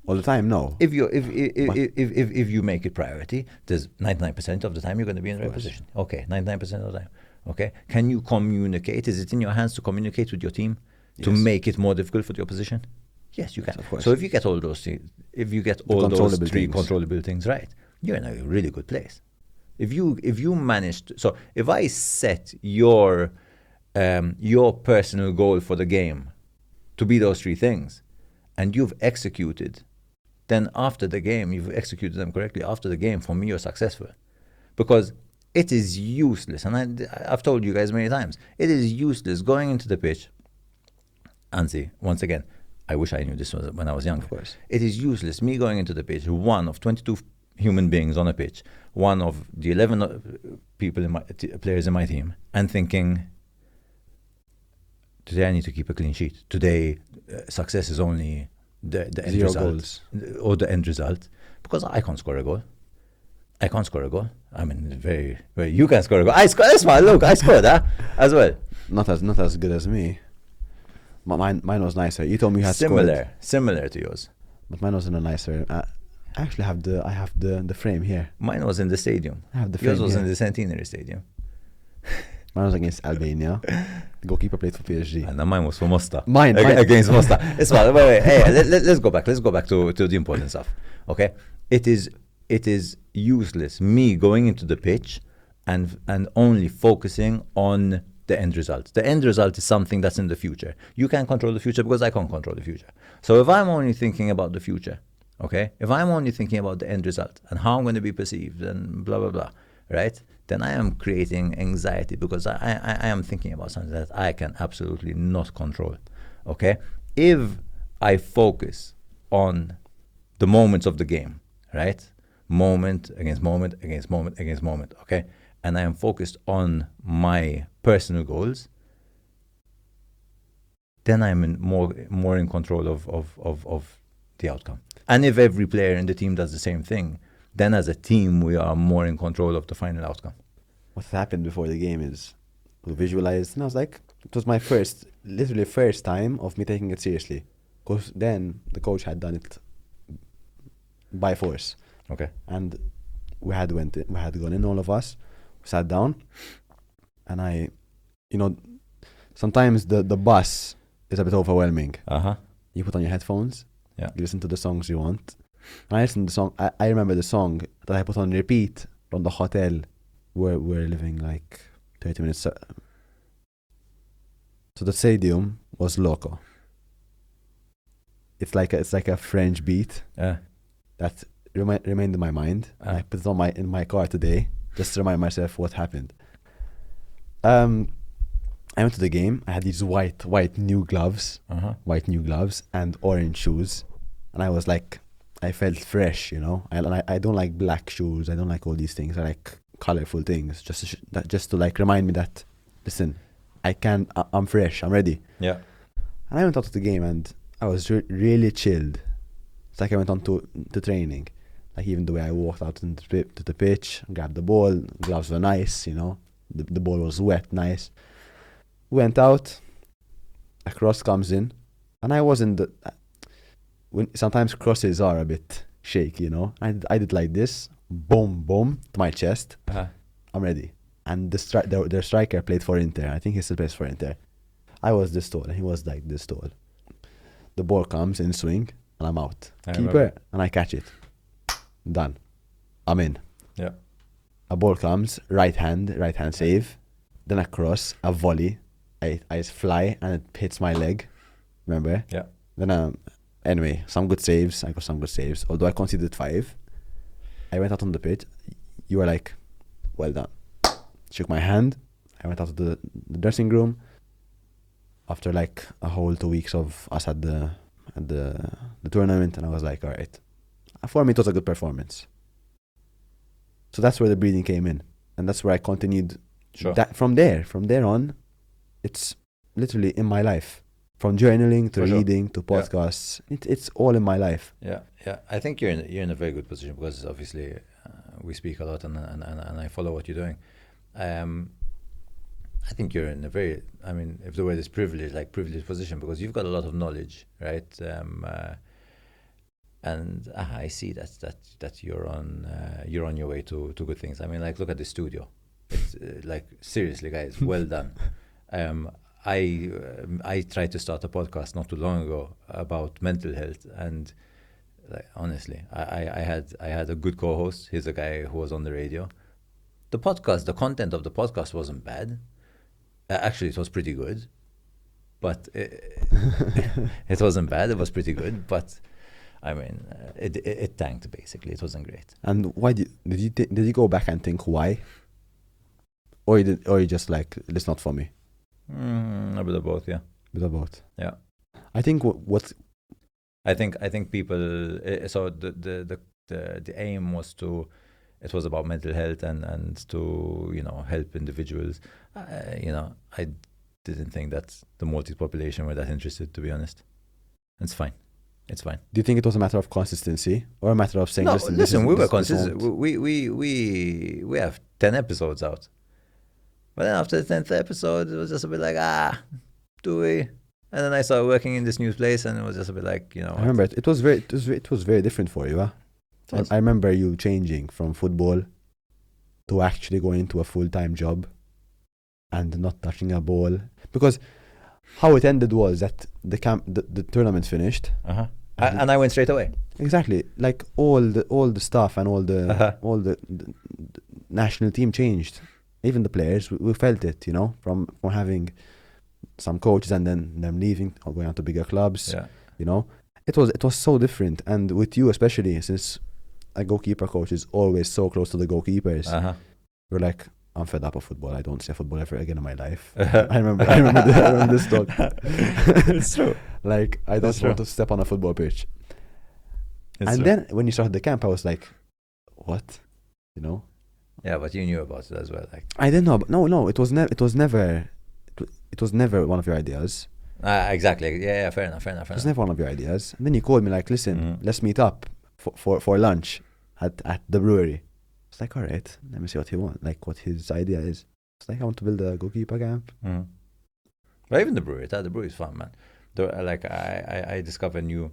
All the time, no. If you make it priority, there's 99% of the time you're going to be in the right position. Okay, 99% of the time. Okay, can you communicate? Is it in your hands to communicate with your team to make it more difficult for the opposition? Yes, you can. Of course. So if you get all those things, if you get all those 3 controllable things right, you're in a really good place. If you manage to, so if I set your personal goal for the game to be those 3 things, and you've executed, then after the game, you've executed them correctly. After the game, for me, you're successful. Because It is useless, and I've told you guys many times, it is useless going into the pitch. Anzi, once again, I wish I knew this was when I was young. Of course. It is useless me going into the pitch, one of 22 human beings on a pitch, one of the 11 people players in my team, and thinking, today I need to keep a clean sheet. Today, success is only the end 0 result, goals. or the end result, because I can't score a goal. I can't score a goal. I mean, you can score a goal. I scored. Look, I scored as well. Not as good as me. Mine was nicer. You told me you had scored. Similar to yours. But mine wasn't a nicer. I actually have the frame here. Mine was in the stadium. I have the frame Yours was here. in the Centenary Stadium. Mine was against Albania. The goalkeeper played for PSG. And mine was for Mosta. Mine. Against Mosta. It's fine. Wait. Hey, let's go back. Let's go back to the important stuff. Okay? It is useless me going into the pitch and only focusing on the end result. The end result is something that's in the future. You can't control the future because I can't control the future. So if I'm only thinking about the future, okay? If I'm only thinking about the end result and how I'm going to be perceived and blah, blah, blah, right? Then I am creating anxiety because I am thinking about something that I can absolutely not control, okay? If I focus on the moments of the game, right? Moment against moment against moment against moment, okay? And I am focused on my personal goals, then I'm more in control of the outcome. And if every player in the team does the same thing, then as a team we are more in control of the final outcome. What happened before the game is we visualized, and I was like, it was my literally first time of me taking it seriously. Because then the coach had done it by force. Okay. And we had gone in, all of us. We sat down, and sometimes the bus is a bit overwhelming. You put on your headphones, yeah. You listen to the songs you want. And I listened to the song. I remember the song that I put on repeat from the hotel where we're living, like 30 minutes. So the stadium was Loco. It's like a French beat that remained in my mind. I put it on in my car today just to remind myself what happened. I went to the game. I had these white new gloves, and orange shoes, and I was like, I felt fresh, I don't like black shoes. I don't like all these things. I like colorful things, just to like remind me that, listen, I'm fresh. I'm ready. Yeah. And I went out to the game, and I was really chilled. It's like I went on to training. Like even the way I walked out to the pitch, grabbed the ball, gloves were nice, the ball was wet, nice. Went out, a cross comes in, and I wasn't sometimes crosses are a bit shaky, I did like this, boom, boom, to my chest. I'm ready. And their striker played for Inter. I think he still plays for Inter. I was this tall, and he was like this tall. The ball comes in swing, and I'm out. Keeper, and I catch it. Done. I'm in. Yeah. A ball comes, right hand save, then a cross, a volley. I fly and it hits my leg. Remember? Yeah. Then anyway, some good saves. I got some good saves. Although I conceded 5. I went out on the pitch. You were like, well done. Shook my hand. I went out to the dressing room. After like a whole 2 weeks of us at the tournament, and I was like, all right. For me, it was a good performance. So that's where the breathing came in, and that's where I continued. Sure. From there on, it's literally in my life. From journaling to reading to podcasts, it's all in my life. Yeah. I think you're in a very good position because obviously we speak a lot, and I follow what you're doing. I think you're in a very, if the word is privileged position, because you've got a lot of knowledge, right? And I see that you're on your way to good things. Look at the studio. It's seriously, guys, well done. I tried to start a podcast not too long ago about mental health, and honestly, I had a good co-host. He's a guy who was on the radio. The content of the podcast wasn't bad. Actually, it was pretty good, but it wasn't bad. It was pretty good, but it tanked basically. It wasn't great. And why did you go back and think why? or you just like, it's not for me? A bit of both, yeah. Bit of both. Yeah. I think what I think people. So the aim was to. It was about mental health and to help individuals. I didn't think that the Maltese population were that interested, to be honest. It's fine. It's fine. do you think it was a matter of consistency or a matter of saying, No, listen, we were this consistent. won't- We have 10 episodes out. But then after the 10th episode, it was just a bit like, do we? And then I started working in this new place, and it was just a bit like, I remember it was very different for you, huh? I remember you changing from football to actually going into a full-time job and not touching a ball, because how it ended was that the tournament finished. And I went straight away. Exactly, like all the stuff and all the national team changed. Even the players, we felt it, from having some coaches and then them leaving or going on to bigger clubs. Yeah. It was so different, and with you especially, since a goalkeeper coach is always so close to the goalkeepers. We're like, I'm fed up of football. I don't see football ever again in my life. I remember this talk. It's true. Like, I don't want to step on a football pitch. Then when you started the camp, I was like, what? Yeah, but you knew about it as well. Like, I didn't know. But no, it was never one of your ideas. exactly. Yeah, fair enough. It was never one of your ideas. And then you called me like, listen, let's meet up for lunch at the brewery. It's like, all right, let me see what he wants, like what his idea is. It's like, I want to build a goalkeeper camp. But even the brewery is fun, man. I discover new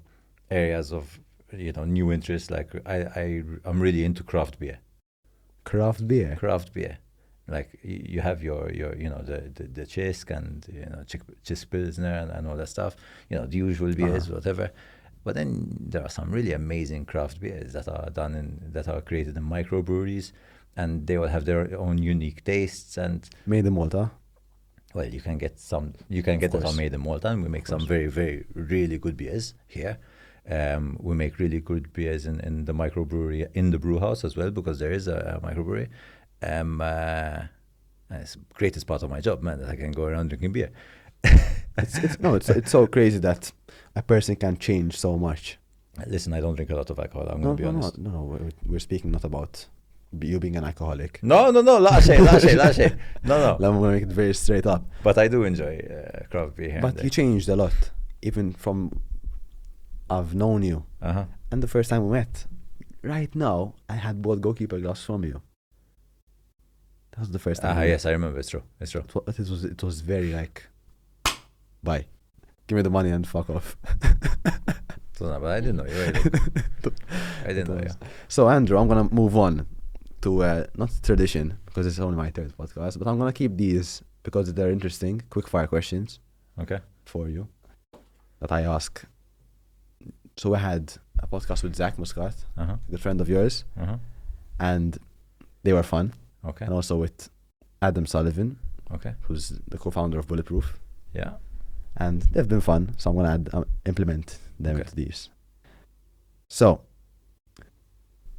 areas of new interests. Like I'm really into craft beer. Craft beer. Like you have your the Chisk and Chisk Pilsner and all that stuff. The usual beers, whatever. But then there are some really amazing craft beers that are created in microbreweries, and they will have their own unique tastes and made in Malta. Well, you can get that are made in Malta, and we make some very, very, really good beers here. We make really good beers in the microbrewery in the brew house as well, because there is a microbrewery. It's the greatest part of my job, man, that I can go around drinking beer. It's so crazy that a person can change so much. Listen, I don't drink a lot of alcohol. I'm going to be honest. No. We're speaking not about you being an alcoholic. No. Lashe. No. I'm going to make it very straight up. But I do enjoy craft beer here. But you changed a lot, even from I've known you. And the first time we met, right now, I had bought goalkeeper gloves from you. That was the first time. Yes, I remember. It's true. It was very like, bye. Give me the money and fuck off. But I didn't know you. I didn't know you. So, Andrew, I'm going to move on to, not tradition, because it's only my third podcast, but I'm going to keep these because they're interesting, quick-fire questions. Okay. For you, that I ask. So I had a podcast with Zach Muscat, a good friend of yours, and they were fun. Okay. And also with Adam Sullivan, okay, who's the co-founder of Bulletproof. Yeah. And they've been fun, so I'm going to implement them into these. So,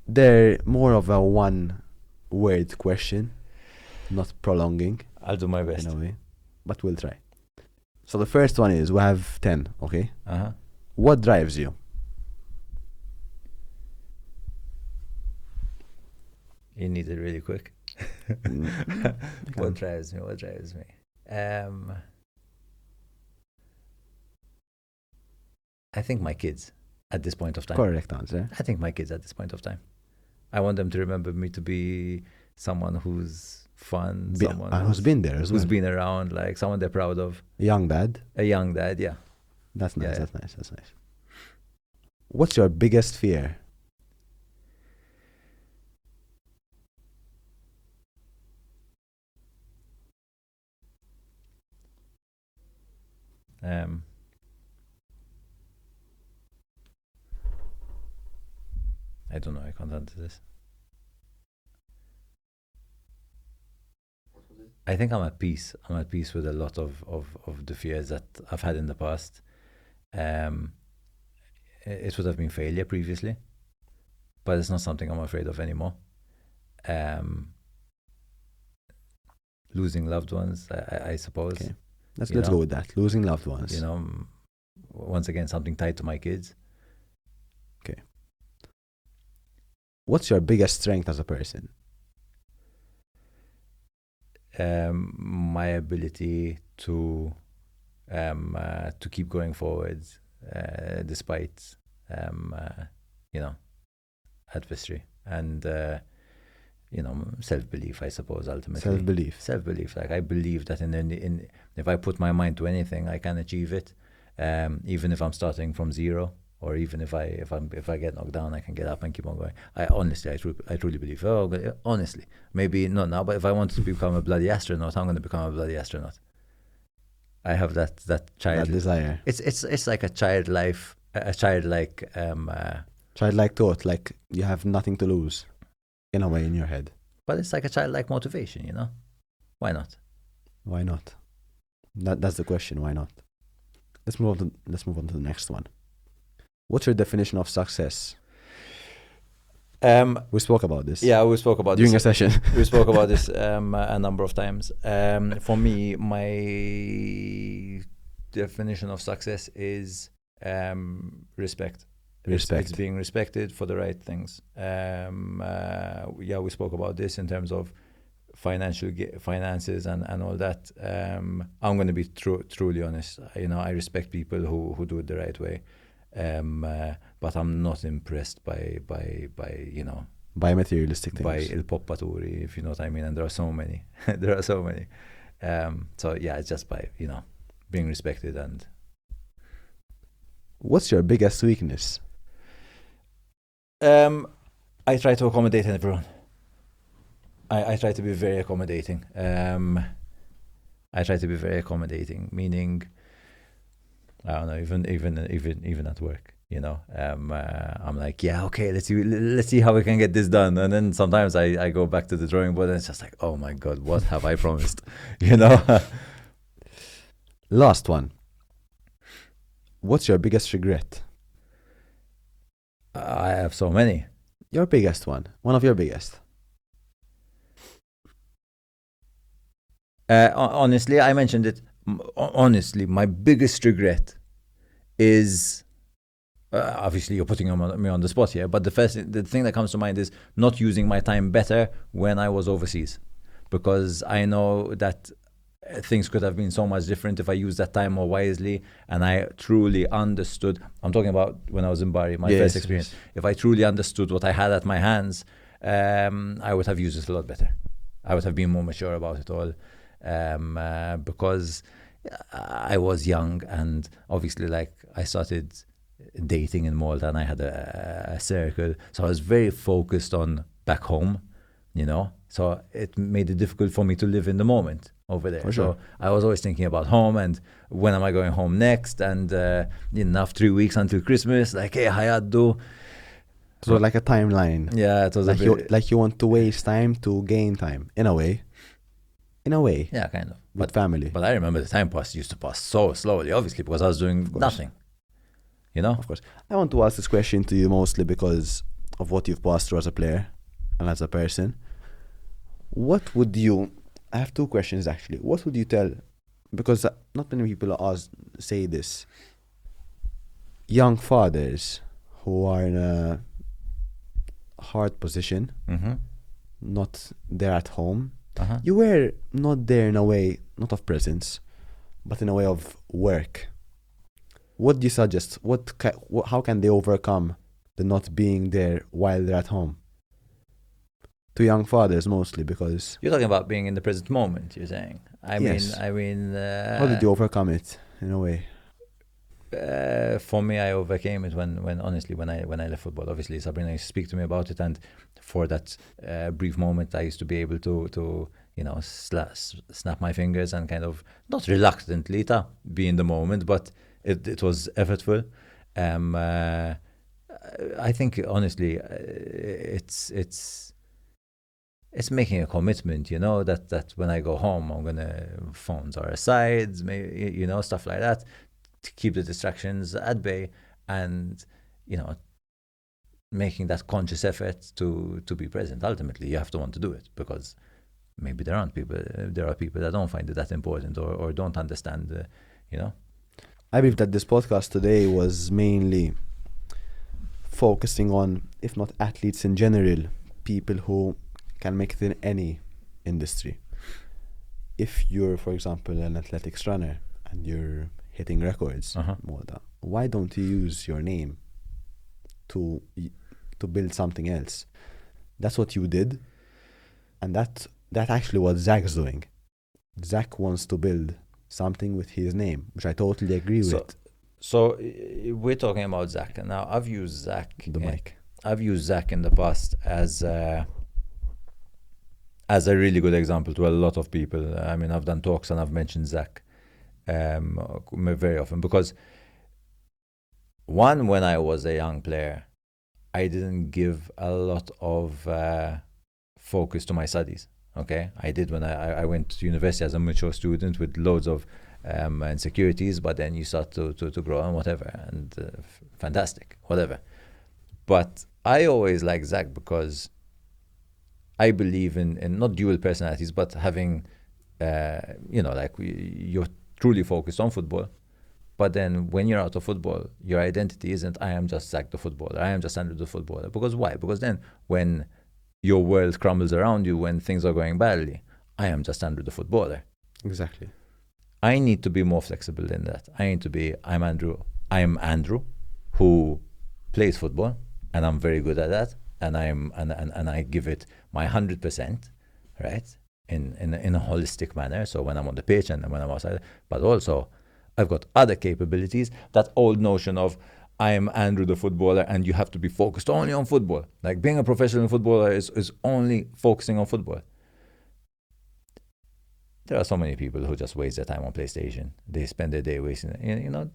they're more of a one-word question, not prolonging. I'll do my best. In a way, but we'll try. So the first one is, we have 10, okay? What drives you? You need it really quick. What drives me? I think my kids at this point of time. Correct answer. I think my kids at this point of time. I want them to remember me to be someone who's fun, someone who's been there as well. Who's been around, like someone they're proud of. A young dad. Yeah. That's nice, that's nice. What's your biggest fear? I don't know. I can't answer this. I think I'm at peace. I'm at peace with a lot of the fears that I've had in the past. It would have been failure previously, but it's not something I'm afraid of anymore. losing loved ones, I suppose. Okay. Let's You know? go with that. Losing loved ones. You know, once again, something tied to my kids. What's your biggest strength as a person? My ability to keep going forward despite you know, adversary, and you know, self-belief, I suppose, ultimately. Self-belief. Like, I believe that in if I put my mind to anything, I can achieve it, even if I'm starting from zero, or even if I get knocked down, I can get up and keep on going. I truly believe. Honestly, maybe not now, but if I wanted to become a bloody astronaut, I'm going to become a bloody astronaut. I have that child desire. It's like a childlike thought, like you have nothing to lose, in a way, in your head. But it's like a childlike motivation, you know. Why not? Why not? That's the question. Why not? Let's move on to the next one. What's your definition of success? We spoke about this. Yeah, we spoke about during this. a session. We spoke about this a number of times. For me, my definition of success is respect. It's being respected for the right things. Yeah, we spoke about this in terms of finances and all that. I'm going to be truly honest. You know, I respect people who do it the right way. But I'm not impressed by you know, by materialistic things, by il poppaturi, if you know what I mean. And there are so many. So yeah, it's just by, you know, being respected. And what's your biggest weakness? I try to accommodate everyone. I try to be very accommodating. Meaning, I don't know, even at work, you know, I'm like, yeah, okay, let's see how we can get this done. And then sometimes I go back to the drawing board and it's just like, oh my God, what have I promised? You know? Last one. What's your biggest regret? I have so many. Your biggest one of your biggest. Honestly, I mentioned it. Honestly, my biggest regret is obviously you're putting me on the spot here, but the thing that comes to mind is not using my time better when I was overseas, because I know that things could have been so much different if I used that time more wisely and I truly understood. I'm talking about when I was in Bari, my first experience. Yes. If I truly understood what I had at my hands, I would have used it a lot better. I would have been more mature about it all. Because I was young, and obviously, like, I started dating in Malta and I had a circle, so I was very focused on back home, you know, so it made it difficult for me to live in the moment over there. For sure. So I was always thinking about home and when am I going home next, and enough 3 weeks until Christmas, like, hey, hayaddu. So like a timeline. Yeah, it was like you want to waste time to gain time, in a way. Yeah, kind of. With family. But I remember the time used to pass so slowly, obviously, because I was doing nothing. You know? Of course. I want to ask this question to you mostly because of what you've passed through as a player and as a person. What would you... I have two questions, actually. What would you tell... Because not many people say this. Young fathers who are in a hard position, not there at home. You were not there in a way, not of presence, but in a way of work. What do you suggest? How can they overcome the not being there while they're at home? To young fathers mostly, because... You're talking about being in the present moment, you're saying? Yes. I mean... how did you overcome it, in a way? For me, I overcame it when honestly, when I left football. Obviously, Sabrina used to speak to me about it, and for that brief moment, I used to be able to you know, snap my fingers and kind of, not reluctantly, be in the moment, but it was effortful. I think honestly, it's making a commitment, you know, that when I go home, phones are aside, maybe, you know, stuff like that, to keep the distractions at bay, and, you know, making that conscious effort to be present. Ultimately, you have to want to do it, because maybe there aren't people. There are people that don't find it that important or don't understand. You know. I believe that this podcast today was mainly focusing on, if not athletes in general, people who can make it in any industry. If you're, for example, an athletics runner and you're hitting records, why don't you use your name to build something else? That's what you did, and that actually what Zach's doing. Zach wants to build something with his name, which I totally agree with. So we're talking about Zach, and now I've used Zach. The mic. I've used Zach in the past as a really good example to a lot of people. I mean, I've done talks and I've mentioned Zach very often because one, when I was a young player, I didn't give a lot of focus to my studies. Okay, I did when I went to university as a mature student with loads of insecurities, but then you start to grow and whatever, and fantastic, whatever. But I always like Zach because I believe in not dual personalities, but having, you're truly focused on football. But then when you're out of football, your identity isn't, I am just Zach the footballer, I am just Andrew the footballer. Because why? Because then when your world crumbles around you, when things are going badly, I am just Andrew the footballer. Exactly. I need to be more flexible than that. I need to be, I am Andrew who plays football, and I'm very good at that, and I give it my 100%, right? In a holistic manner. So when I'm on the pitch and when I'm outside, but also I've got other capabilities. That old notion of I am Andrew the footballer and you have to be focused only on football. Like being a professional footballer is only focusing on football. There are so many people who just waste their time on PlayStation. They spend their day wasting,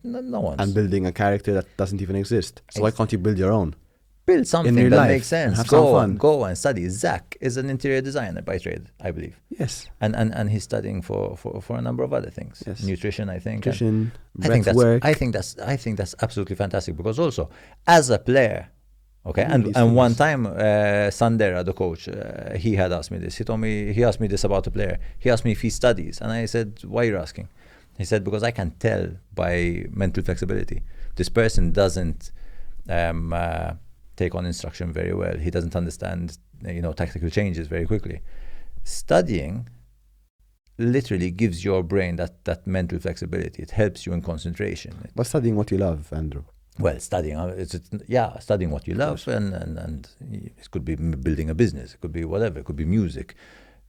no one. And building a character that doesn't even exist. So why can't you build your own? Build something in your that life, makes sense. have some fun. Go and study. Zach is an interior designer by trade, I believe. Yes. And he's studying for a number of other things. Yes. Nutrition, I think. Nutrition, work. I think that's absolutely fantastic because also as a player, okay, and one time Sandera, the coach, he had asked me this. He asked me this about a player. He asked me if he studies, and I said, "Why are you asking?" He said, "Because I can tell by mental flexibility. This person doesn't take on instruction very well. He doesn't understand, tactical changes very quickly. Studying literally gives your brain that mental flexibility. It helps you in concentration. But studying what you love, Andrew. Well, studying what you love, and it could be building a business. It could be whatever. It could be music.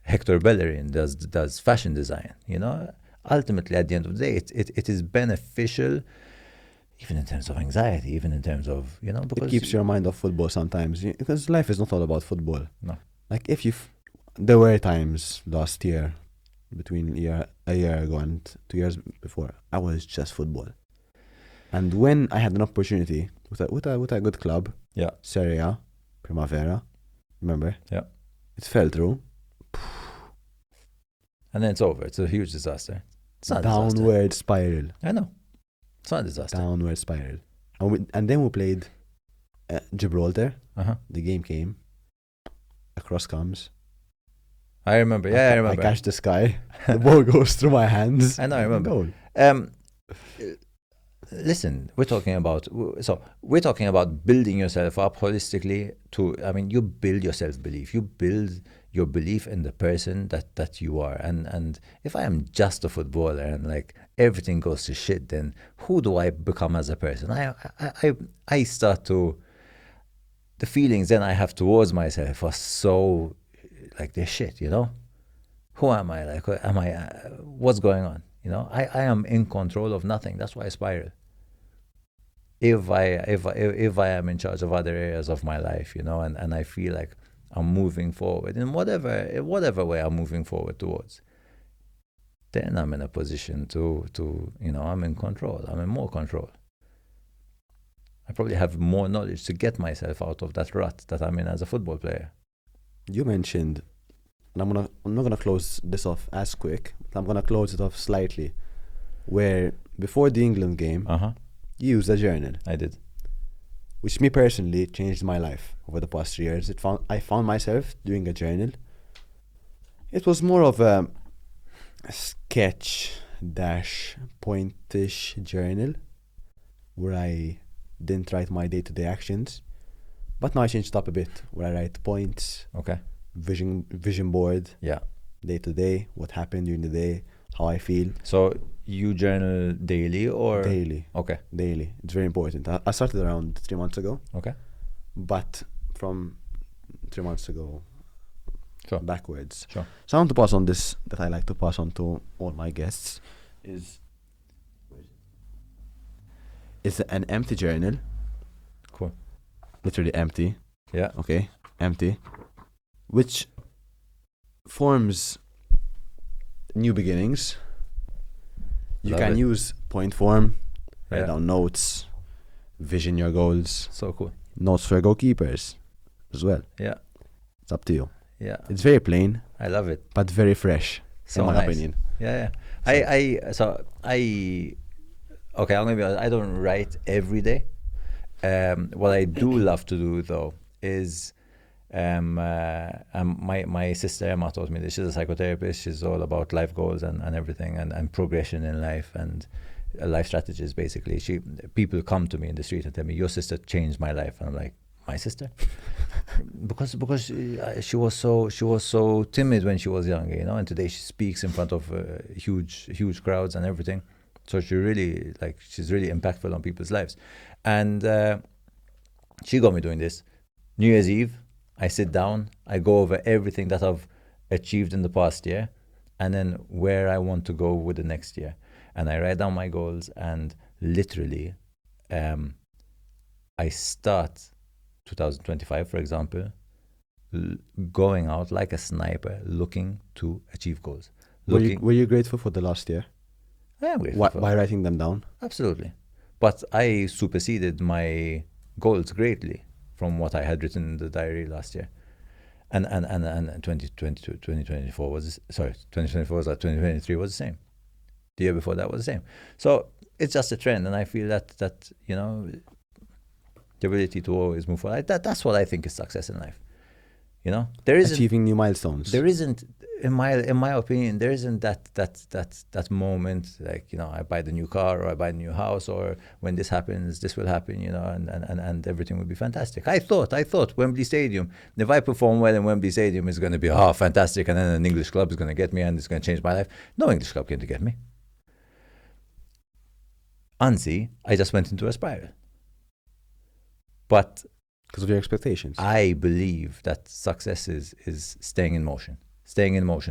Hector Bellerin does fashion design. Ultimately, at the end of the day, it is beneficial. Even in terms of anxiety, even in terms of, because it keeps your mind off football sometimes, because life is not all about football. No. Like there were times last year, between a year ago and 2 years before, I was just football. And when I had an opportunity with a good club, yeah, Serie A, Primavera, remember? Yeah. It fell through. And then it's over. It's a huge disaster. It's not downward spiral. I know. It's not a disaster. Downward spiral. And then we played Gibraltar. The game came. A cross comes. I remember. Yeah, I remember. I catch the sky. The ball goes through my hands. I know. I remember. Goal. Listen, we're talking about building yourself up holistically. You build your self-belief. You build your belief in the person that you are. And if I am just a footballer and like everything goes to shit, then who do I become as a person? I start to, the feelings then I have towards myself are so like they're shit, Who am I? Like, what's going on? I am in control of nothing. That's why I spiral. If I am in charge of other areas of my life, and I feel like I'm moving forward in whatever way I'm moving forward towards, then I'm in a position to I'm in control. I'm in more control. I probably have more knowledge to get myself out of that rut that I'm in as a football player. You mentioned, and I'm not gonna close this off as quick, but I'm gonna close it off slightly, where before the England game, you used a journal. I did. Which me personally changed my life over the past 3 years. I found myself doing a journal, It was more of a sketch dash pointish journal where I didn't write my day-to-day actions, but now I changed it up a bit where I write points, Okay. vision board, Yeah. day-to-day, what happened during the day, how I feel. So you journal daily or Daily. Okay. Daily. It's very important. I started around 3 months ago, Okay. but from 3 months ago Sure. backwards. Sure. So I want to pass on this that I like to pass on to all my guests is an empty journal, Cool. literally empty, Yeah. okay, empty, which forms new beginnings. You Love can it. use point form, write Yeah. down notes, vision your goals, So cool. notes for goalkeepers as well. Yeah. It's up to you. Yeah. It's very plain, I love it. but very fresh, So in my nice. opinion. Yeah. Okay, I'm gonna be honest, I don't write every day. What I do love to do though is my sister Emma taught me this. She's a psychotherapist. She's all about life goals and everything and progression in life and life strategies basically. People come to me in the street and tell me, your sister changed my life, and I'm like, my sister? because she was so timid when she was younger, you know, and today she speaks in front of huge crowds and everything. So she's really impactful on people's lives. And she got me doing this. New Year's Eve, I sit down, I go over everything that I've achieved in the past year and then where I want to go with the next year. And I write down my goals, and literally I start 2025, for example, going out like a sniper looking to achieve goals. Were you grateful for the last year? I am grateful for By writing them down? Absolutely. But I superseded my goals greatly from what I had written in the diary last year. And 2024 was, 2024 was like 2023 was the same. The year before that was the same. So it's just a trend, and I feel that you know, the ability to always move forward, that's what I think is success in life. You know, there isn't achieving new milestones. There isn't, in my opinion, there isn't that moment like, you know, I buy the new car or I buy the new house, or when this happens, this will happen, you know, and everything will be fantastic. I thought Wembley Stadium, if I perform well in Wembley Stadium, it's going to be fantastic, and then an English club is going to get me and it's going to change my life. No English club came to get me. I just went into a spiral. But because of your expectations. I believe that success is staying in motion,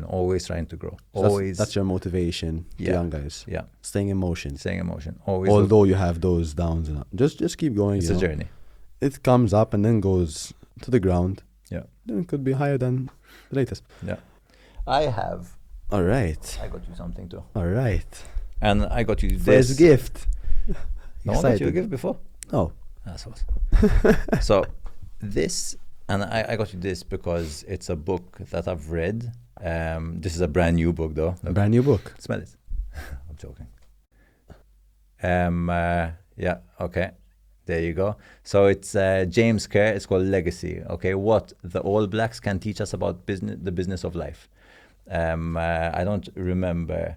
always trying to grow. So that's your motivation, Yeah. young guys. Yeah. Staying in motion. Always. Although you have those downs and just keep going. It's a journey. It comes up and then goes to the ground. Yeah. Then it could be higher than the latest. Yeah. I got you something too. All right. And I got you this. First gift. No one got you a gift before? No. Assholes. So this, and I got you this because it's a book that I've read. This is a brand new book though. A brand new book. Smell it. I'm joking. Yeah, okay. There you go. So it's James Kerr. It's called Legacy. Okay, what the All Blacks can teach us about the business of life. I don't remember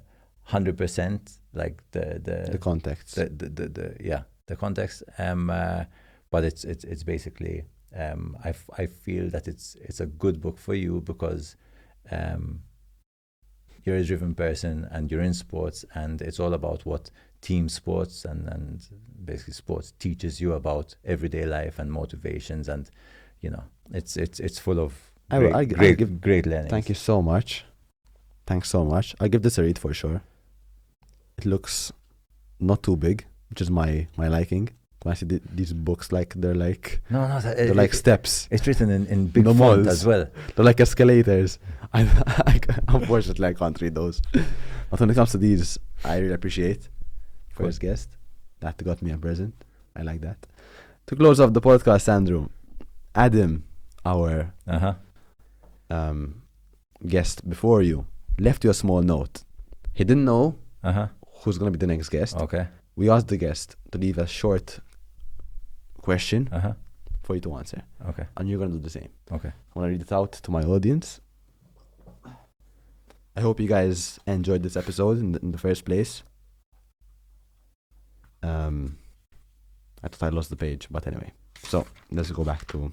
100% like the context. The context. But it's basically I feel that it's a good book for you because you're a driven person and you're in sports, and it's all about what team sports and basically sports teaches you about everyday life and motivations, and you know it's full of great learning. Thank you so much. Thanks so much. I give this a read for sure. It looks not too big, which is my liking. When I see these books, like they're like they're like steps. It's written in big No font malls. as well. They're like escalators. Unfortunately, I can't read those. But when it comes to these, I really appreciate first guest that got me a present. I like that. To close off the podcast, Andrew, Adam, our guest before you, left you a small note. He didn't know who's going to be the next guest. Okay. We asked the guest to leave a short question for you to answer. Okay. And you're going to do the same. Okay. I want to read it out to my audience. I hope you guys enjoyed this episode in the first place. I thought I lost the page, but anyway. So let's go back to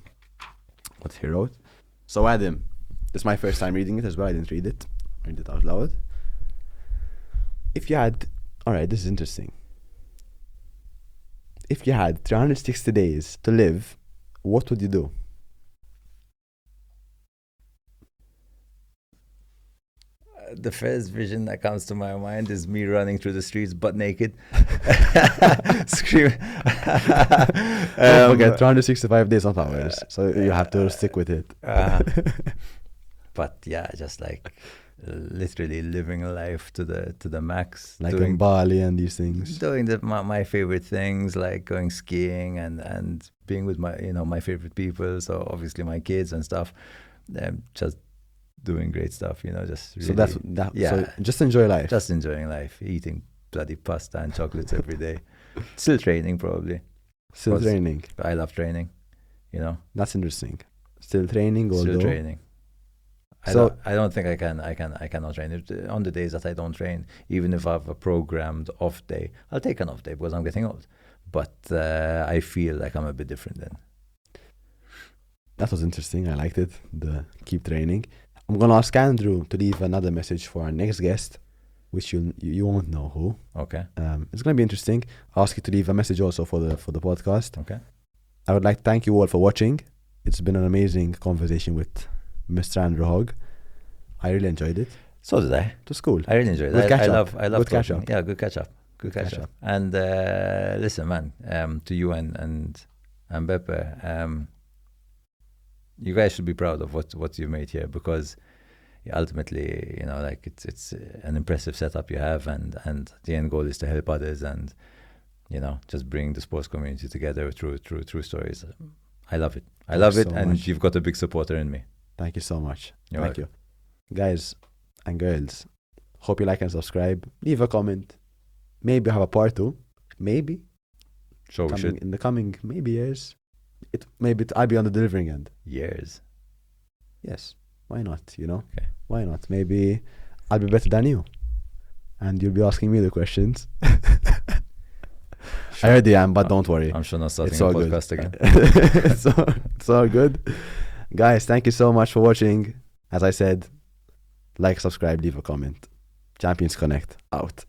what he wrote. So Adam, this is my first time reading it as well. I didn't read it. I read it out loud. If you had, alright, this is interesting. If you had 360 days to live, what would you do? The first vision that comes to my mind is me running through the streets butt naked, screaming. Don't forget, 365 days, not hours. So you have to stick with it. But yeah, just like literally living life to the max. Like in Bali and these things. Doing my favorite things, like going skiing and being with my favorite people. So obviously my kids and stuff. Just doing great stuff, just really, so that. Yeah, so just enjoy life. Just enjoying life, eating bloody pasta and chocolates every day. Still training, probably. Still training. I love training. That's interesting. Still training, although. Still training. I don't think I cannot train. On the days that I don't train, even if I have a programmed off day, I'll take an off day because I'm getting old. But I feel like I'm a bit different then. That was interesting. I liked it. The keep training. I'm going to ask Andrew to leave another message for our next guest, which you won't know who. Okay. It's going to be interesting. I'll ask you to leave a message also for the podcast. Okay. I would like to thank you all for watching. It's been an amazing conversation with Mr. Andrew Hogg. I really enjoyed it. So did I. It was cool. I really enjoyed Good it. catch I up. love Good catch up. Yeah, good catch up. Good catch up. And listen, man, to you and Beppe, you guys should be proud of what you made here, because ultimately, like it's an impressive setup you have, and the end goal is to help others and just bring the sports community together through stories. I love it. I love it, and you've got a big supporter in me. Thank you so much. You're Thank you, guys and girls. Hope you like and subscribe. Leave a comment. Maybe have a part 2. Maybe. Sure, we should. In the coming maybe years. I'll be on the delivering end. Years. Yes. Why not? Okay. Why not? Maybe I'll be better than you, and you'll be asking me the questions. Sure. I already am, but don't worry. I'm sure not starting It's a all podcast good. again. It's all good. Guys, thank you so much for watching. As I said, like, subscribe, leave a comment. Champions Connect, out.